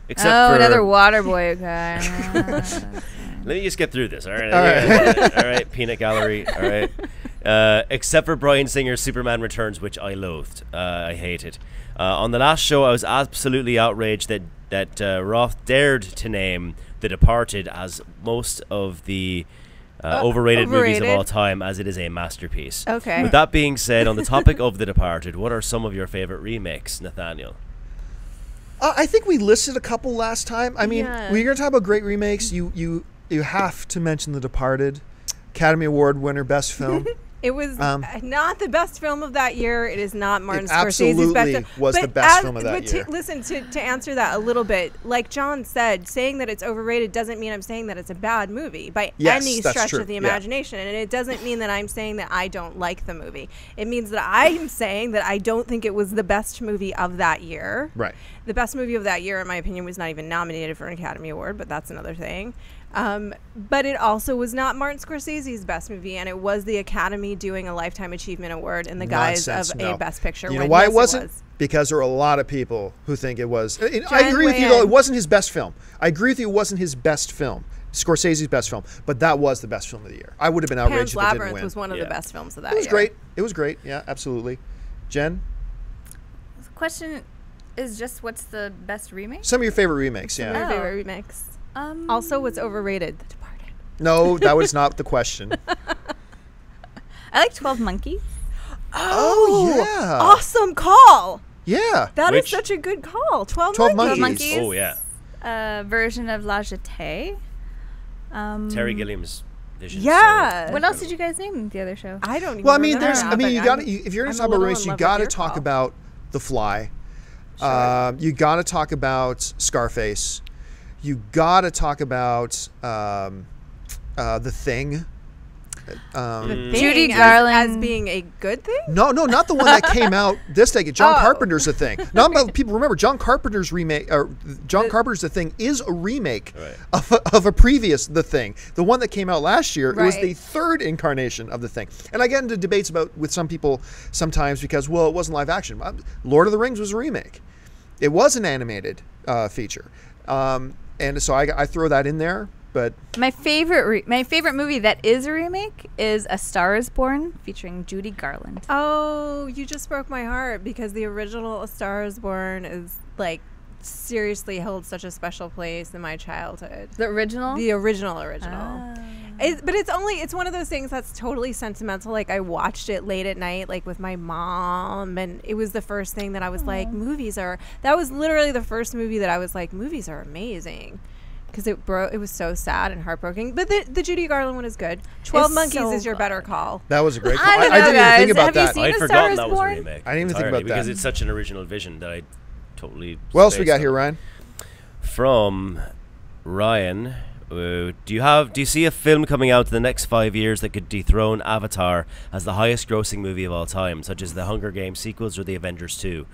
Except Oh, for, another Waterboy guy. Let me just get through this, all right? All right. All right, peanut gallery, all right? Except for Bryan Singer's Superman Returns, which I loathed. I hated. On the last show, I was absolutely outraged that Roth dared to name The Departed as most of the overrated movies of all time, as it is a masterpiece. Okay. With that being said, on the topic of The Departed, what are some of your favorite remakes, Nathaniel? I think we listed a couple last time. I mean, Yeah. when you're going to talk about great remakes, you have to mention The Departed, Academy Award winner, best film. It was not the best film of that year. It is not Martin It Scorsese's best absolutely film. was But the best film of that but year. Listen, to answer that a little bit, like John said, saying that it's overrated doesn't mean I'm saying that it's a bad movie by Yes, any that's stretch true. of the Yeah. imagination. And it doesn't mean that I'm saying that I don't like the movie. It means that I'm saying that I don't think it was the best movie of that year. Right. The best movie of that year, in my opinion, was not even nominated for an Academy Award, but that's another thing. But it also was not Martin Scorsese's best movie, and it was the Academy doing a Lifetime Achievement Award in the guise Nonsense, of no. a Best Picture. You know when, why yes, it wasn't? was. Because there are a lot of people who think it was. I Jen, agree with you, weigh though. It in. wasn't his best film. I agree with you. It wasn't his best film. Scorsese's best film. But that was the best film of the year. I would have been outraged Pan's if it didn't Labyrinth win. was one of Yeah. the best films of that It was year. great. It was great. Yeah, absolutely. Jen, The question is just what's the best remake? some of your favorite remakes. Yeah. Your Oh. favorite remix. Also, what's overrated? The Departed. No, that was not the question. I like 12 Monkeys. Oh, yeah. Awesome call. Yeah. That is Which? such a good call. 12 12 Monkeys. Monkeys. Monkeys. Oh, yeah. Version of La Jetée. Terry Gilliam's vision. Yeah. What else did you guys name the other show? I don't even Well, I mean, remember there's. now, I mean, but you got to. If you're going I'm to a talk about little remakes, in you love got to with your talk call. about The Fly. You got to talk about Scarface. You got to talk about The Thing. The Judy Thing Garland. as being a good thing? No, not the one that came out this decade. John Oh. Carpenter's The Thing. Not about people remember John Carpenter's remake. Or John Carpenter's The Thing is a remake of a previous The Thing. The one that came out last year. It was Right. the third incarnation of The Thing. And I get into debates about with some people sometimes because it wasn't live action. Lord of the Rings was a remake. It was an animated feature, and so I throw that in there. But My favorite movie that is a remake is A Star Is Born featuring Judy Garland. Oh, you just broke my heart because the original A Star Is Born is like seriously held such a special place in my childhood. The original? The original. But it's one of those things that's totally sentimental. Like I watched it late at night, like with my mom, and it was the first thing that I was like, that was literally the first movie that I was like, movies are amazing. Because it was so sad and heartbreaking. But the Judy Garland one is good. 12 It's Monkeys so is your better call. that was a great call. I don't know, didn't guys. even think about Have you that. seen I'd A Star forgotten Is that was a Born? remake. I didn't even think entirely, about that. because it's such an original vision that I totally. What else we spaced got on. here, Ryan? From Ryan, do you see a film coming out in the next 5 years that could dethrone Avatar as the highest-grossing movie of all time, such as the Hunger Games sequels or the Avengers 2,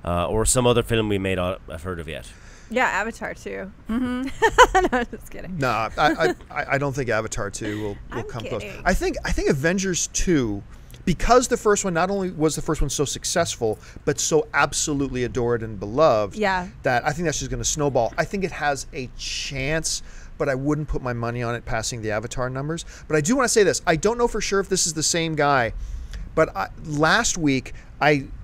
or some other film we may not have heard of yet? Yeah, Avatar 2. Mm-hmm. No, just kidding. No, I don't think Avatar 2 will I'm come close. kidding. I think Avengers 2, because the first one, not only was the first one so successful, but so absolutely adored and beloved, Yeah. that I think that's just going to snowball. I think it has a chance, but I wouldn't put my money on it passing the Avatar numbers. But I do want to say this. I don't know for sure if this is the same guy, but last week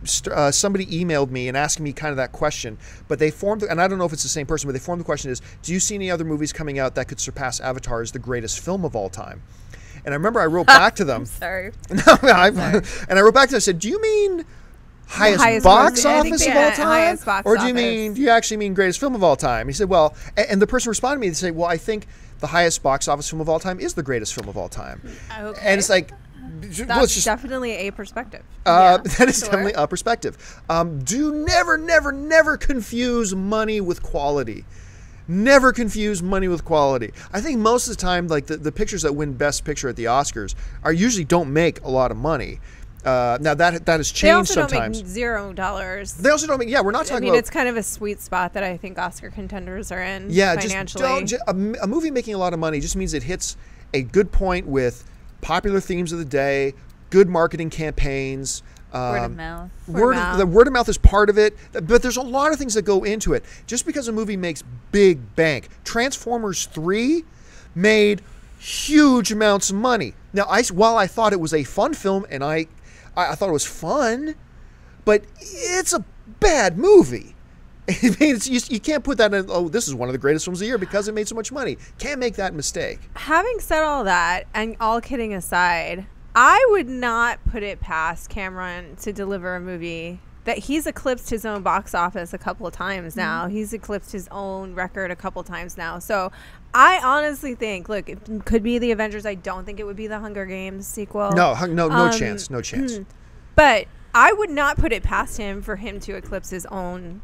somebody emailed me and asked me kind of that question, but they formed, and I don't know if it's the same person, but they formed the question is, do you see any other movies coming out that could surpass Avatar as the greatest film of all time? And I remember I wrote back to them. Sorry. And I wrote back to them and said, do you mean highest box grossing- I think office they of all meant time? highest box Or do you office. do you actually mean greatest film of all time? He said, well, and the person responded to me and said, well, I think the highest box office film of all time is the greatest film of all time. Okay. And it's like, That's definitely a perspective. That is definitely a perspective. Do never confuse money with quality. Never confuse money with quality. I think most of the time, like the pictures that win Best Picture at the Oscars are usually don't make a lot of money. Now that has changed sometimes. They also don't make $0. They also don't make. Yeah, we're not talking about. It's kind of a sweet spot that I think Oscar contenders are in. Yeah, financially. a movie making a lot of money just means it hits a good point with popular themes of the day, good marketing campaigns. Word of mouth. The word of mouth is part of it, but there's a lot of things that go into it. Just because a movie makes big bank, Transformers 3 made huge amounts of money. Now, while I thought it was a fun film, and I thought it was fun, but it's a bad movie. I mean, you can't put that in, oh, this is one of the greatest films of the year because it made so much money. Can't make that mistake. Having said all that, and all kidding aside, I would not put it past Cameron to deliver a movie that he's eclipsed his own box office a couple of times now. He's eclipsed his own record a couple times now. So I honestly think, look, it could be the Avengers. I don't think it would be the Hunger Games sequel. No chance. No chance. But I would not put it past him for him to eclipse his own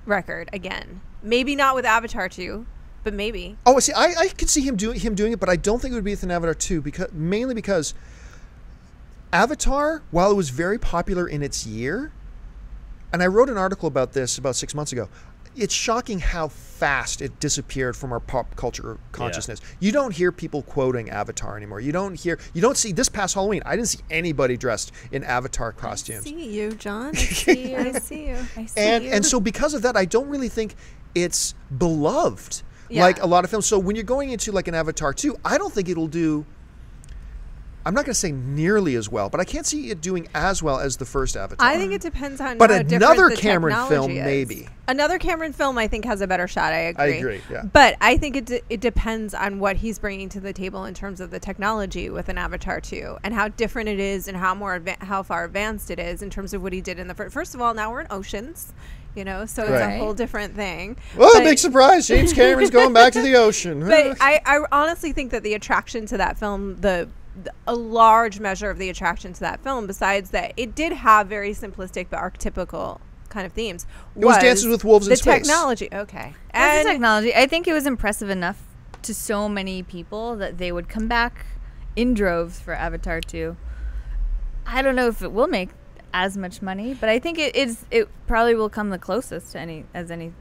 record again. Maybe not with Avatar 2, but maybe. Oh, see, I could see him doing it, but I don't think it would be with an Avatar 2 mainly because Avatar, while it was very popular in its year, and I wrote an article about this about 6 months ago, it's shocking how fast it disappeared from our pop culture consciousness. Yeah. You don't hear people quoting Avatar anymore. You don't see this past Halloween. I didn't see anybody dressed in Avatar costumes. I see you, John. I see you. I see you. And so because of that, I don't really think it's beloved like a lot of films. So when you're going into like an Avatar 2, I don't think it'll do, I'm not going to say nearly as well, but I can't see it doing as well as the first Avatar. I think it depends on but how another different the Cameron film, is. maybe. Another Cameron film, I think, has a better shot. I agree. Yeah. But I think it depends on what he's bringing to the table in terms of the technology with an Avatar 2 and how different it is and how far advanced it is in terms of what he did in the first of all, now we're in oceans. So it's a whole different thing. Well, big surprise. James Cameron's going back to the ocean. But I honestly think that the attraction to that film, a large measure of the attraction to that film, besides that it did have very simplistic but archetypical kind of themes, was Dances with Wolves in Space. The technology, okay. And the technology, I think it was impressive enough to so many people that they would come back in droves for Avatar 2. I don't know if it will make as much money, but I think it probably will come the closest to any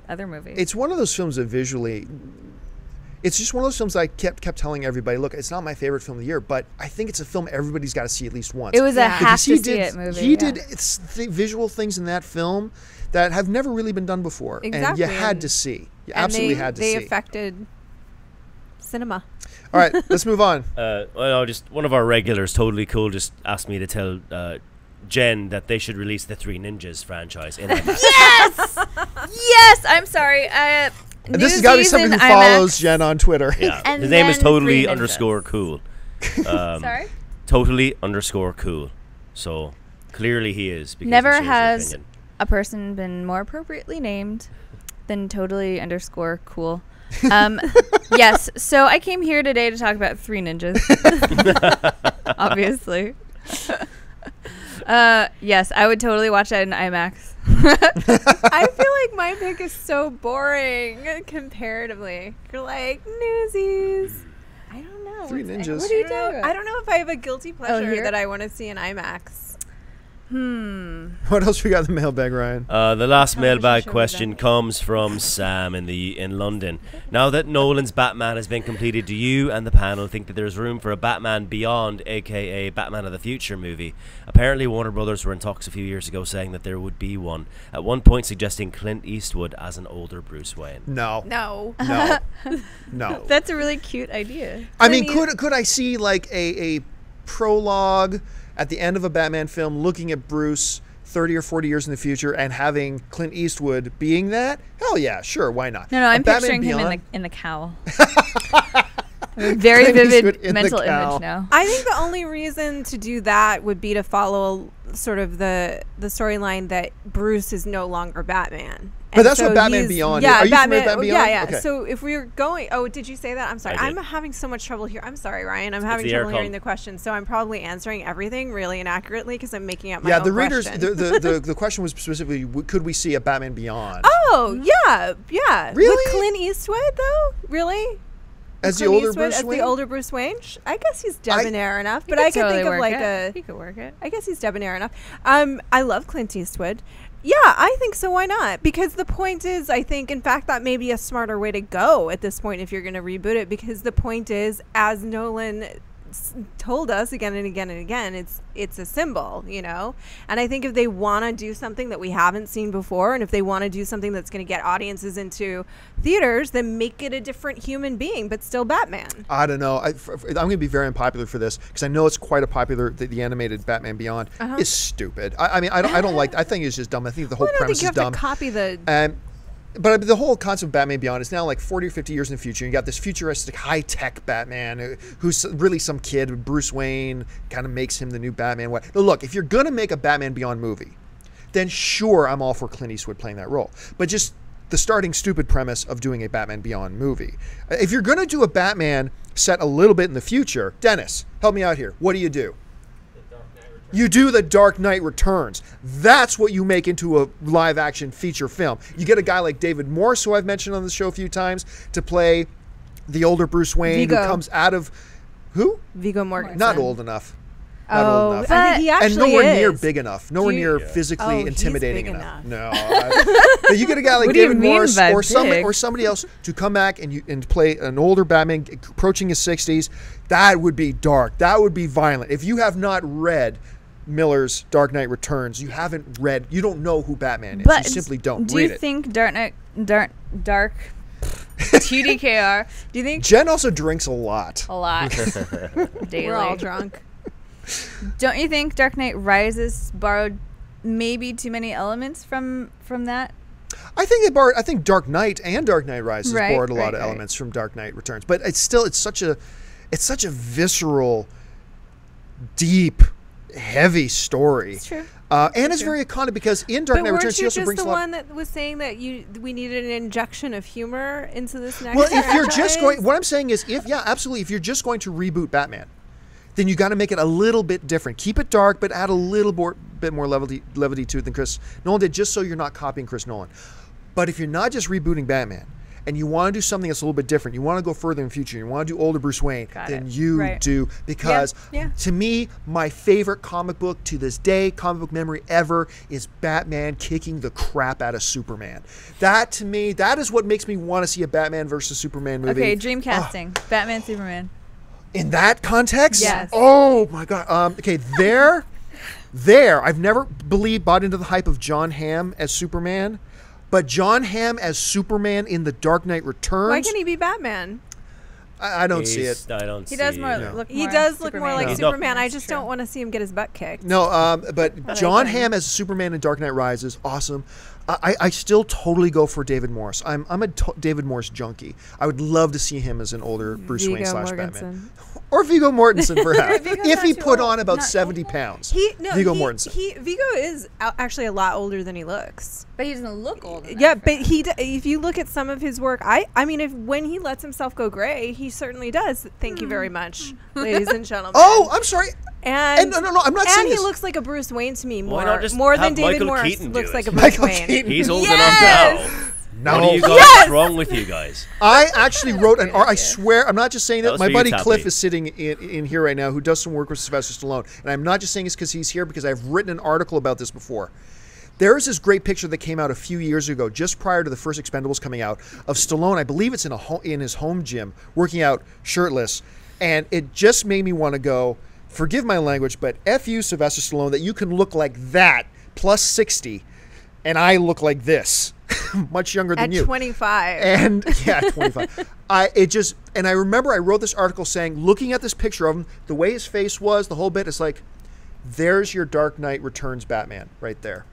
other movie. It's one of those films that visually, it's just one of those films that I kept telling everybody, look, it's not my favorite film of the year, but I think it's a film everybody's got to see at least once. It was a have-to-see-it movie. He did visual things in that film that have never really been done before. Exactly. And you had to see. You absolutely had to see. They affected cinema. All right, let's move on. Just one of our regulars, Totally Cool, just asked me to tell Jen that they should release the Three Ninjas franchise in IMAX. Yes! Yes! I'm sorry. And this has got to be somebody who follows Jen on Twitter. Yeah. His name is Totally_cool. Sorry? Totally_cool. So clearly he is. Never has a person been more appropriately named than Totally_cool. Yes. So I came here today to talk about Three Ninjas. Obviously. Yes, I would totally watch that in IMAX. I feel like my pick is so boring comparatively. You're like, Newsies. I don't know. Three Ninjas. What do you do? I don't know if I have a guilty pleasure that I want to see in IMAX. What else we got in the mailbag, Ryan? The last mailbag question comes from Sam in London. Now that Nolan's Batman has been completed, do you and the panel think that there's room for a Batman Beyond, aka Batman of the Future movie? Apparently Warner Brothers were in talks a few years ago saying that there would be one, at one point suggesting Clint Eastwood as an older Bruce Wayne. No. That's a really cute idea. I mean, could I see like a prologue at the end of a Batman film looking at Bruce 30 or 40 years in the future and having Clint Eastwood being that? Hell yeah, sure, why not? No, I'm picturing him in the cowl. Very Clint Eastwood vivid in the mental cowl. image now. I think the only reason to do that would be to follow sort of the storyline that Bruce is no longer Batman. But that's what Batman Beyond is. Yeah, Are you Batman, familiar with Batman Beyond? Yeah. Okay. So if we're going, did you say that? I'm sorry. I did. I'm having so much trouble here. I'm sorry, Ryan. I'm having the trouble aircon. hearing the question. So I'm probably answering everything really inaccurately because I'm making up my Yeah, own the readers. question. The question was specifically, could we see a Batman Beyond Oh yeah. Really? With Clint Eastwood though, really? as the Clint older Eastwood Bruce as Wayne? the older Bruce Wayne? I guess he's debonair enough, but could I could totally think of work like it. He could work it. I guess he's debonair enough. I love Clint Eastwood. Yeah, I think so. Why not? Because the point is, I think, in fact, that may be a smarter way to go at this point if you're going to reboot it. Because the point is, as Nolan told us again and again and again, it's a symbol, you know. And I think if they want to do something that we haven't seen before, and if they want to do something that's going to get audiences into theaters, then make it a different human being, but still Batman. I don't know. I'm going to be very unpopular for this because I know it's quite a popular. The animated Batman Beyond is stupid. I mean, I don't like. I think it's just dumb. I think the whole I don't premise think you is have dumb. to copy the. But the whole concept of Batman Beyond is now like 40 or 50 years in the future. You got this futuristic, high-tech Batman who's really some kid. Bruce Wayne kind of makes him the new Batman. Now, look, if you're going to make a Batman Beyond movie, then sure, I'm all for Clint Eastwood playing that role. But just the starting stupid premise of doing a Batman Beyond movie. If you're going to do a Batman set a little bit in the future, Dennis, help me out here. What do? You do The Dark Knight Returns. That's what you make into a live-action feature film. You get a guy like David Morse, who I've mentioned on the show a few times, to play the older Bruce Wayne who comes out of... Who? Viggo Mortensen. Not old enough. Not old enough. I think he actually and nowhere near is. big enough. Nowhere near physically he's intimidating big enough. No. But you get a guy like What do you David mean Morse by or big? somebody else to come back and play an older Batman approaching his 60s. That would be dark. That would be violent. If you have not read Miller's Dark Knight Returns, you don't know who Batman is. But you simply don't. Do Read you it. think Dark TDKR? Do you think Jen also drinks a lot. a lot daily? We're all drunk. Don't you think Dark Knight Rises borrowed maybe too many elements from that? I think they borrowed. I think Dark Knight and Dark Knight Rises Right, borrowed a lot right, of right. elements from Dark Knight Returns. But it's such a visceral, deep, heavy story. It's true. And it's very iconic because in Dark But Knight weren't Returns, she you also just brings the a lot. one that was saying that we needed an injection of humor into this next Well, if you're just franchise? what I'm saying is, absolutely, if you're just going to reboot Batman, then you got to make it a little bit different. Keep it dark, but add a little bit more levity to it than Chris Nolan did, just so you're not copying Chris Nolan. But if you're not just rebooting Batman, and you want to do something that's a little bit different, you want to go further in the future, you want to do older Bruce Wayne, then you Right. do. Because Yeah. to me, my favorite comic book to this day, comic book memory ever, is Batman kicking the crap out of Superman. That, to me, that is what makes me want to see a Batman versus Superman movie. Okay, dream casting. Batman, Superman. In that context? Yes. Oh, my God. Okay, there, I've never bought into the hype of John Hamm as Superman. But John Hamm as Superman in The Dark Knight Returns, Why can't he be Batman? I don't see it. I don't He see does more No. look. He more does look Superman. more like He's not- Superman. I That's just true. don't want to see him get his butt kicked. No, but John I agree. Hamm as Superman in Dark Knight Rises, awesome. I still totally go for David Morse. I'm a David Morse junkie. I would love to see him as an older Bruce Wayne Viggo / Batman. Mortensen. Or Viggo Mortensen, perhaps. Viggo's if not he too put old. on about Not 70 pounds. Viggo Mortensen. Viggo is actually a lot older than he looks. But he doesn't look old enough. Yeah, but if you look at some of his work, I mean, when he lets himself go gray, he certainly does. Thank you very much, ladies and gentlemen. Oh, I'm sorry. and no, I'm not and saying he this. looks like a Bruce Wayne to me Why not just more than have David Michael Morse Keaton do looks it? like a Bruce Michael Wayne. Keaton. He's old Yes! enough now. No. What are you guys? Yes! What's wrong with you guys? I actually wrote an I swear, I'm not just saying That that. was My for you, buddy Tappy. Cliff is sitting in here right now who does some work with Sylvester Stallone. And I'm not just saying this because he's here, because I've written an article about this before. There is this great picture that came out a few years ago, just prior to the first Expendables coming out, of Stallone. I believe it's in his home gym, working out shirtless. And it just made me want to go, forgive my language, but F you, Sylvester Stallone, that you can look like that, plus 60, and I look like this. Much younger than At you. 25. And yeah, 25. I remember I wrote this article saying, looking at this picture of him, the way his face was, the whole bit, it's like, there's your Dark Knight Returns Batman right there.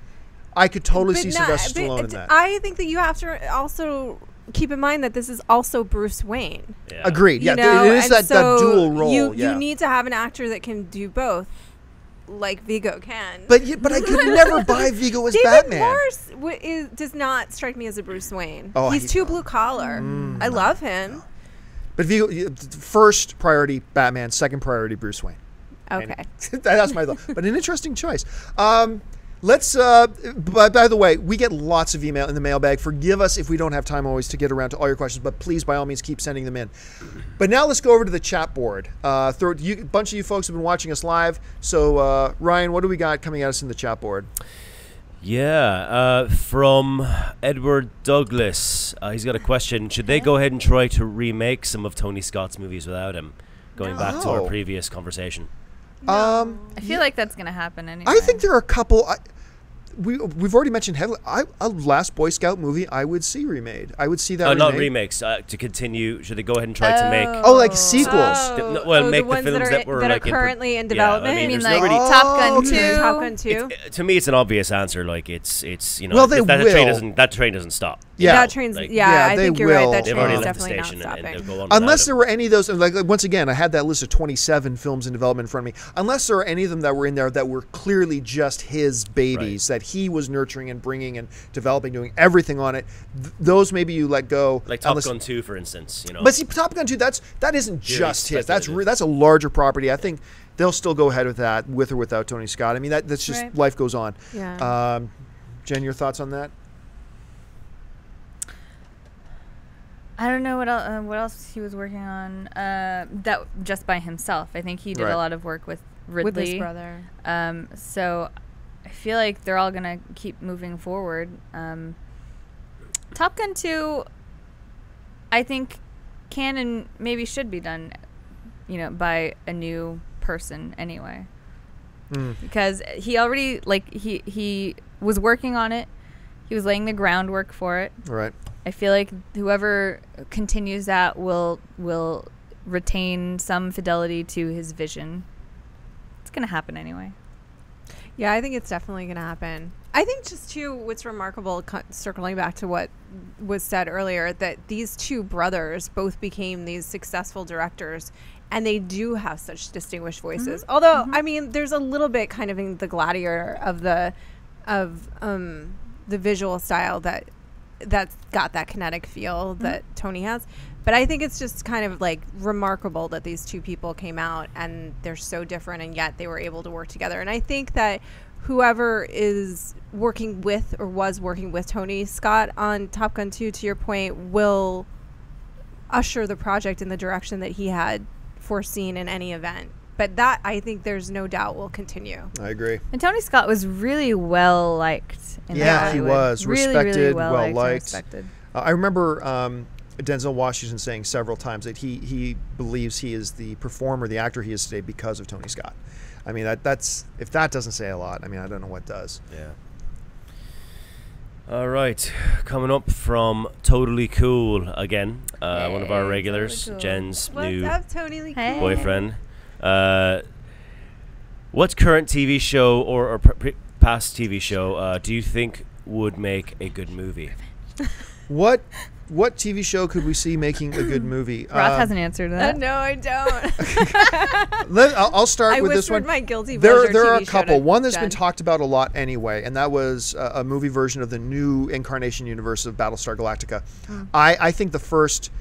I could totally see Sylvester Stallone in that. I think that you have to also keep in mind that this is also Bruce Wayne. Yeah. Agreed. Yeah, You know? it is And that so dual role. You yeah. need to have an actor that can do both, like Viggo can. But I could never buy Viggo as David Batman. Morse does not strike me as a Bruce Wayne. Oh, He's too blue collar. I love him. But Viggo, first priority Batman, second priority Bruce Wayne. Okay. That's my thought. But an interesting choice. Let's. By the way, we get lots of email in the mailbag. Forgive us if we don't have time always to get around to all your questions, but please, by all means, keep sending them in. But now let's go over to the chat board. A bunch of you folks have been watching us live. So, Ryan, what do we got coming at us in the chat board? Yeah, from Edward Douglas. He's got a question. Should they go ahead and try to remake some of Tony Scott's movies without him? Going back to our previous conversation. I feel like that's going to happen anyway. I think there are a couple. We've already mentioned heavily. A Last Boy Scout movie I would see remade. I would see that. Not remakes. To continue, should they go ahead and try to make? Oh, like sequels. Make the the films that were that like are currently in Yeah, development. I mean, You mean there's like nobody- Top Gun okay. 2? Top Gun 2. To me, it's an obvious answer. Like it's Well, they that will. That train doesn't stop. Yeah. That train's, Like- I they think you're will. right. That They've train already is left the definitely not station and stopping. they'll go on. Unless without there were any of those, like once again, I had that list of 27 films in development in front of me. Unless there are any of them that were in there that were clearly just his babies, that he was nurturing and bringing and developing, doing everything on it, those maybe you let go. Like Top Gun 2, for instance. But see, Top Gun 2, that isn't just his. That's speculative. that's a larger property. I think they'll still go ahead with that, with or without Tony Scott. I mean, that's just Right. life goes on. Yeah. Jen, your thoughts on that? I don't know what else he was working on. That just by himself. I think he did Right. a lot of work with Ridley. With his brother. So I feel like they're all gonna keep moving forward. Top Gun 2, I think, can and maybe should be done, by a new person anyway. Because he already he was working on it. He was laying the groundwork for it. Right. I feel like whoever continues that will retain some fidelity to his vision. It's gonna happen anyway. Yeah, I think it's definitely going to happen. I think just too, what's remarkable, circling back to what was said earlier, that these two brothers both became these successful directors, and they do have such distinguished voices. Although, I mean, there's a little bit kind of in the gladiator of the visual style that's got that kinetic feel that Tony has. But I think it's just kind of like remarkable that these two people came out and they're so different, and yet they were able to work together. And I think that whoever is working with or was working with Tony Scott on Top Gun 2, to your point, will usher the project in the direction that he had foreseen in any event. But that, I think there's no doubt, will continue. I agree. And Tony Scott was really well liked. Yeah, he was. Really, Respected, really well well liked. liked. And respected. I remember Denzel Washington saying several times that he believes he is the performer, the actor he is today because of Tony Scott. I mean, that's if that doesn't say a lot, I mean, I don't know what does. Yeah. All right, coming up from Totally Cool again, one of our regulars, Totally Cool. Jen's What's new up, Tony Lee? Hey. boyfriend. What current TV show or past TV show do you think would make a good movie? What TV show could we see making a good movie? Roth hasn't answered that. No, I don't. I'll start I with this whispered one. my guilty pleasure There are TV a show couple. to One that's been Jen. talked about a lot anyway, and that was a movie version of the new incarnation universe of Battlestar Galactica. I think the first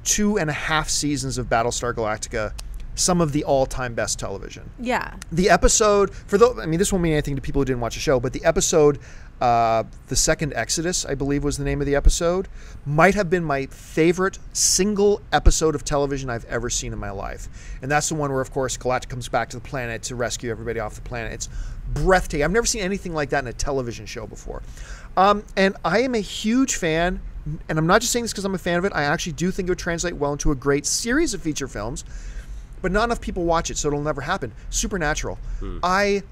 2.5 seasons of Battlestar Galactica, some of the all-time best television. Yeah. The episode, this won't mean anything to people who didn't watch the show, but the episode, The Second Exodus, I believe was the name of the episode, might have been my favorite single episode of television I've ever seen in my life. And that's the one where, of course, Galactica comes back to the planet to rescue everybody off the planet. It's breathtaking. I've never seen anything like that in a television show before. And I am a huge fan, and I'm not just saying this because I'm a fan of it. I actually do think it would translate well into a great series of feature films, but not enough people watch it, so it'll never happen. Supernatural. I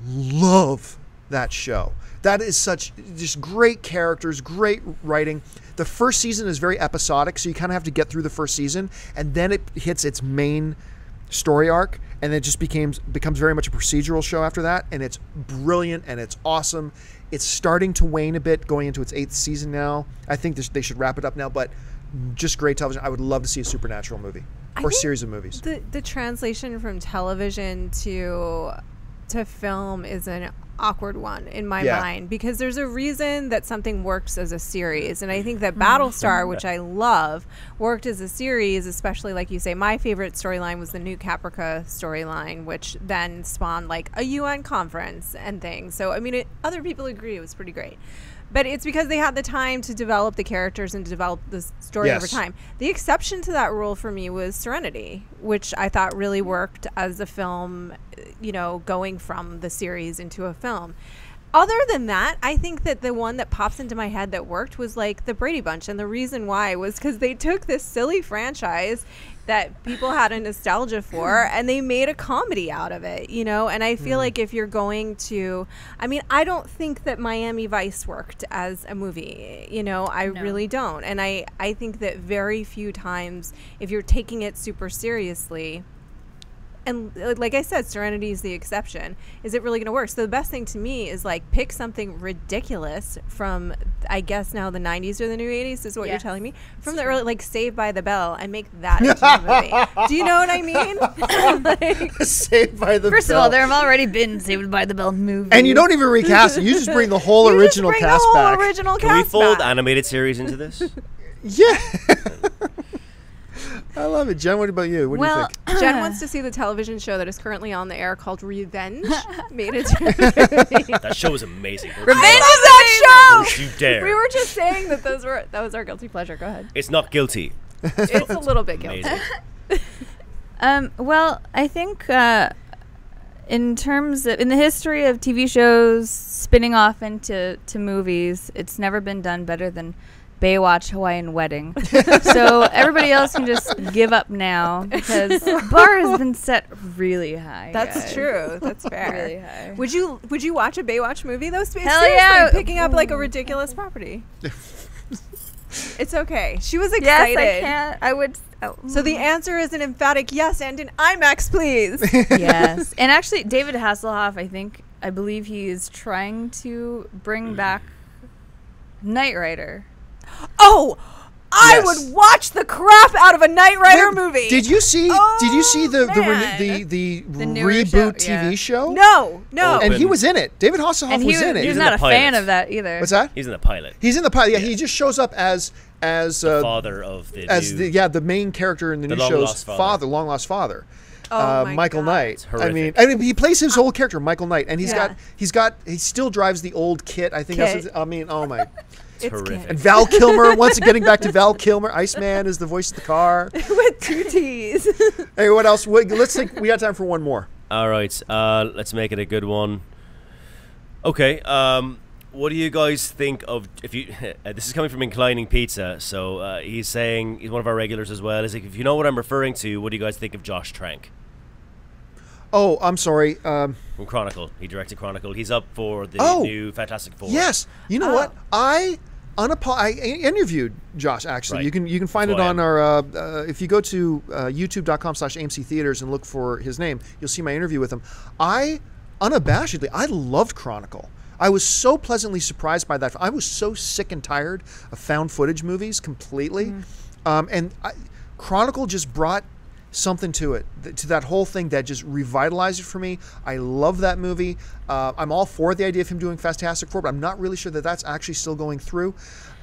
love that show. That is such just great characters, great writing. The first season is very episodic, so you kind of have to get through the first season, and then it hits its main story arc, and then it just becomes very much a procedural show after that, and it's brilliant and it's awesome. It's starting to wane a bit, going into its 8th season now. I think they should wrap it up now, but just great television. I would love to see a supernatural movie or series of movies. The translation from television to film is an awkward one in my mind, because there's a reason that something works as a series, and I think that Battlestar, which I love, worked as a series, especially like you say. My favorite storyline was the New Caprica storyline, which then spawned like a UN conference and things. So I mean, other people agree it was pretty great. But it's because they had the time to develop the characters and develop the story over time. The exception to that rule for me was Serenity, which I thought really worked as a film, you know, going from the series into a film. Other than that, I think that the one that pops into my head that worked was like the Brady Bunch. And the reason why was because they took this silly franchise that people had a nostalgia for, and they made a comedy out of it, you know? And I feel like if you're going to, I mean, I don't think that Miami Vice worked as a movie, you know? I really don't. And I think that very few times, if you're taking it super seriously, and like I said, Serenity is the exception, is it really going to work? So the best thing to me is like pick something ridiculous from, I guess now the 90s or the new 80s is what you're telling me, from the early, like Saved by the Bell, and make that into a movie. Do you know what I mean? Like, Saved by the Bell. First of all, there have already been Saved by the Bell movies. And you don't even recast it. You just bring the whole original cast back. Can we fold animated series into this? Yeah. I love it. Jen, what about you? What do you think? Jen wants to see the television show that is currently on the air called Revenge. Made it to a movie. That show is amazing. Revenge is that show! Don't you dare. We were just saying that that was our guilty pleasure. Go ahead. It's not guilty. It's a little bit guilty. Well, I think in the history of TV shows spinning off into movies, it's never been done better than Baywatch Hawaiian Wedding. So everybody else can just give up now, because the bar has been set really high. That's true. That's fair. Really high. Would you watch a Baywatch movie though? Hell yeah! Picking up like a ridiculous property. It's okay. She was excited. Yes, I can. I would. So the answer is an emphatic yes, and an IMAX, please. Yes, and actually, David Hasselhoff, I believe he is trying to bring back Knight Rider. Oh, I would watch the crap out of a Knight Rider movie. Did you see? The new reboot TV show? No. And he was in it. David Hasselhoff was in it. He's not a fan of that either. What's that? He's in the pilot. He's in the pilot. Yeah, he just shows up as the father of the main character in the new show's long lost father. Michael Knight. I mean, he plays his whole character, Michael Knight, and he still drives the old Kit. I think that's. I mean, oh my. Terrific. And Val Kilmer, once getting back to Val Kilmer, Iceman is the voice of the car. With 2 T's. Hey, what else? Let's think. We got time for one more. All right. Let's make it a good one. Okay. What do you guys think of, if you this is coming from Inclining Pizza, so he's saying, he's one of our regulars as well, is like, if you know what I'm referring to, what do you guys think of Josh Trank? Oh, I'm sorry. From Chronicle. He directed Chronicle. He's up for the new Fantastic Four. Yes. You know what? I interviewed Josh, actually. Right. You can find it on our if you go to youtube.com/AMC Theaters and look for his name, you'll see my interview with him. I loved Chronicle. I was so pleasantly surprised by that. I was so sick and tired of found footage movies completely. Chronicle just brought something to it, to that whole thing that just revitalized it for me. I love that movie. I'm all for the idea of him doing Fantastic Four, but I'm not really sure that that's actually still going through.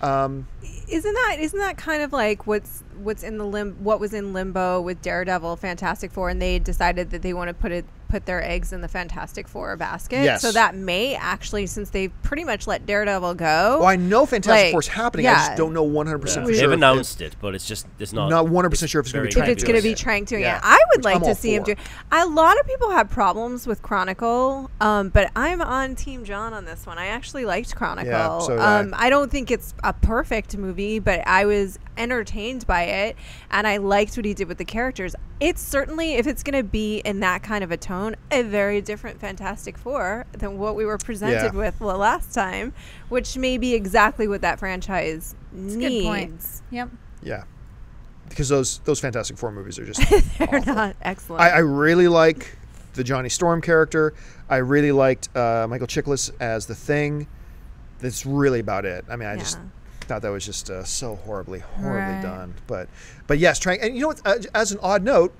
Isn't that kind of like what was in limbo with Daredevil, Fantastic Four, and they decided that they want to put their eggs in the Fantastic Four basket? Yes. So that may actually, since they've pretty much let Daredevil go. Well, I know Fantastic Four's happening. I just don't know 100% for sure. They've announced it, but it's not 100% sure if it's going to be Trank. If it's going to be Trank doing it. I would like to see him do. A lot of people have problems with Chronicle, but I'm on Team John on this one. I actually liked Chronicle. Yeah, so I don't think it's a perfect movie, but I was entertained by it, and I liked what he did with the characters. It's certainly, if it's going to be in that kind of a tone, a very different Fantastic Four than what we were presented with the last time, which may be exactly what that franchise needs. Good point. Yep. Yeah. because those Fantastic Four movies are just They're awful. not excellent. I really like the Johnny Storm character. I really liked Michael Chiklis as the Thing. That's really about it. I mean, I just thought that was just so horribly done. But yes, Trank. And you know what? As an odd note,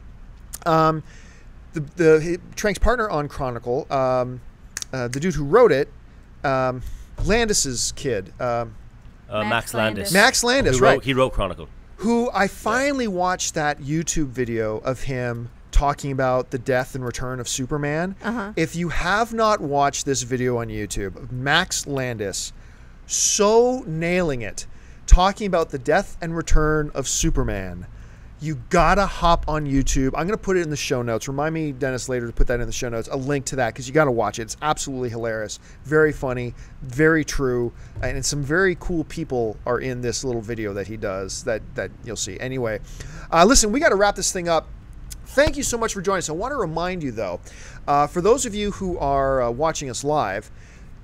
Trank's partner on Chronicle, the dude who wrote it, Landis's kid, Max Landis. Max Landis, right? He wrote Chronicle. Who I finally watched that YouTube video of him talking about the death and return of Superman. If you have not watched this video on YouTube, Max Landis so nailing it, talking about the death and return of Superman. You gotta hop on YouTube. I'm gonna put it in the show notes. Remind me, Dennis, later to put that in the show notes, a link to that, because you gotta watch it. It's absolutely hilarious, very funny, very true, and some very cool people are in this little video that he does that you'll see. Anyway, listen, we gotta wrap this thing up. Thank you so much for joining us. I want to remind you, though, for those of you who are watching us live,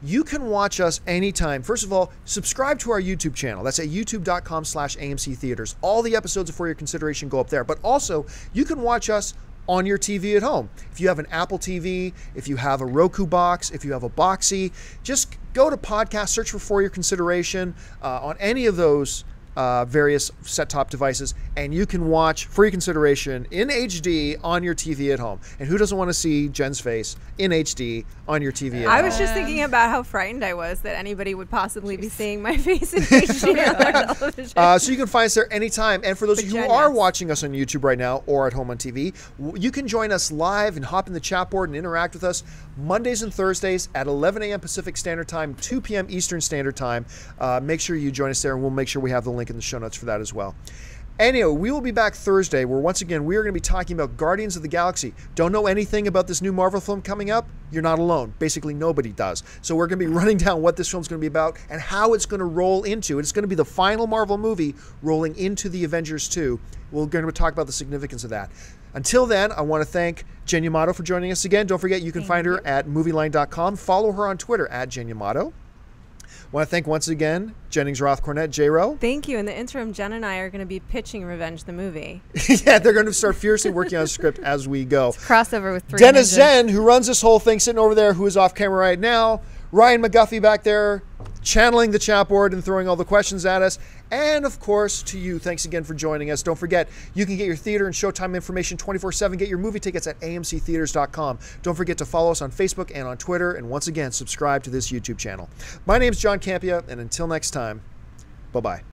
you can watch us anytime. First of all, subscribe to our YouTube channel. That's at youtube.com/AMC Theaters. All the episodes For Your Consideration go up there. But also, you can watch us on your TV at home. If you have an Apple TV, if you have a Roku box, if you have a Boxy, just go to podcast, search For Your Consideration on any of those various set-top devices, and you can watch For Your Consideration in HD on your TV at home. And who doesn't want to see Jen's face in HD on your TV at home? I was just thinking about how frightened I was that anybody would possibly be seeing my face in HD on their television. So you can find us there anytime. And for those of you who are watching us on YouTube right now or at home on TV, you can join us live and hop in the chat board and interact with us Mondays and Thursdays at 11 a.m. Pacific Standard Time, 2 p.m. Eastern Standard Time. Make sure you join us there, and we'll make sure we have the link in the show notes for that as well. Anyway, we will be back Thursday, where once again we are going to be talking about Guardians of the Galaxy. Don't know anything about this new Marvel film coming up? You're not alone. Basically, nobody does. So we're going to be running down what this film's going to be about and how it's going to roll into. It's going to be the final Marvel movie rolling into the Avengers 2. We're going to talk about the significance of that. Until then, I want to thank Jen Yamato for joining us again. Don't forget, you can find her at movieline.com. Follow her on Twitter at Jen Yamato. I want to thank once again Jennings Roth Cornett, J-Ro. Thank you. In the interim, Jen and I are going to be pitching Revenge the movie. Yeah, they're going to start fiercely working on a script as we go. It's a crossover with Three Dennis Ninjas. Zen, who runs this whole thing, sitting over there, who is off camera right now. Ryan McGuffey back there, channeling the chat board and throwing all the questions at us. And, of course, to you, thanks again for joining us. Don't forget, you can get your theater and showtime information 24/7. Get your movie tickets at amctheaters.com. Don't forget to follow us on Facebook and on Twitter. And once again, subscribe to this YouTube channel. My name's John Campia, and until next time, bye-bye.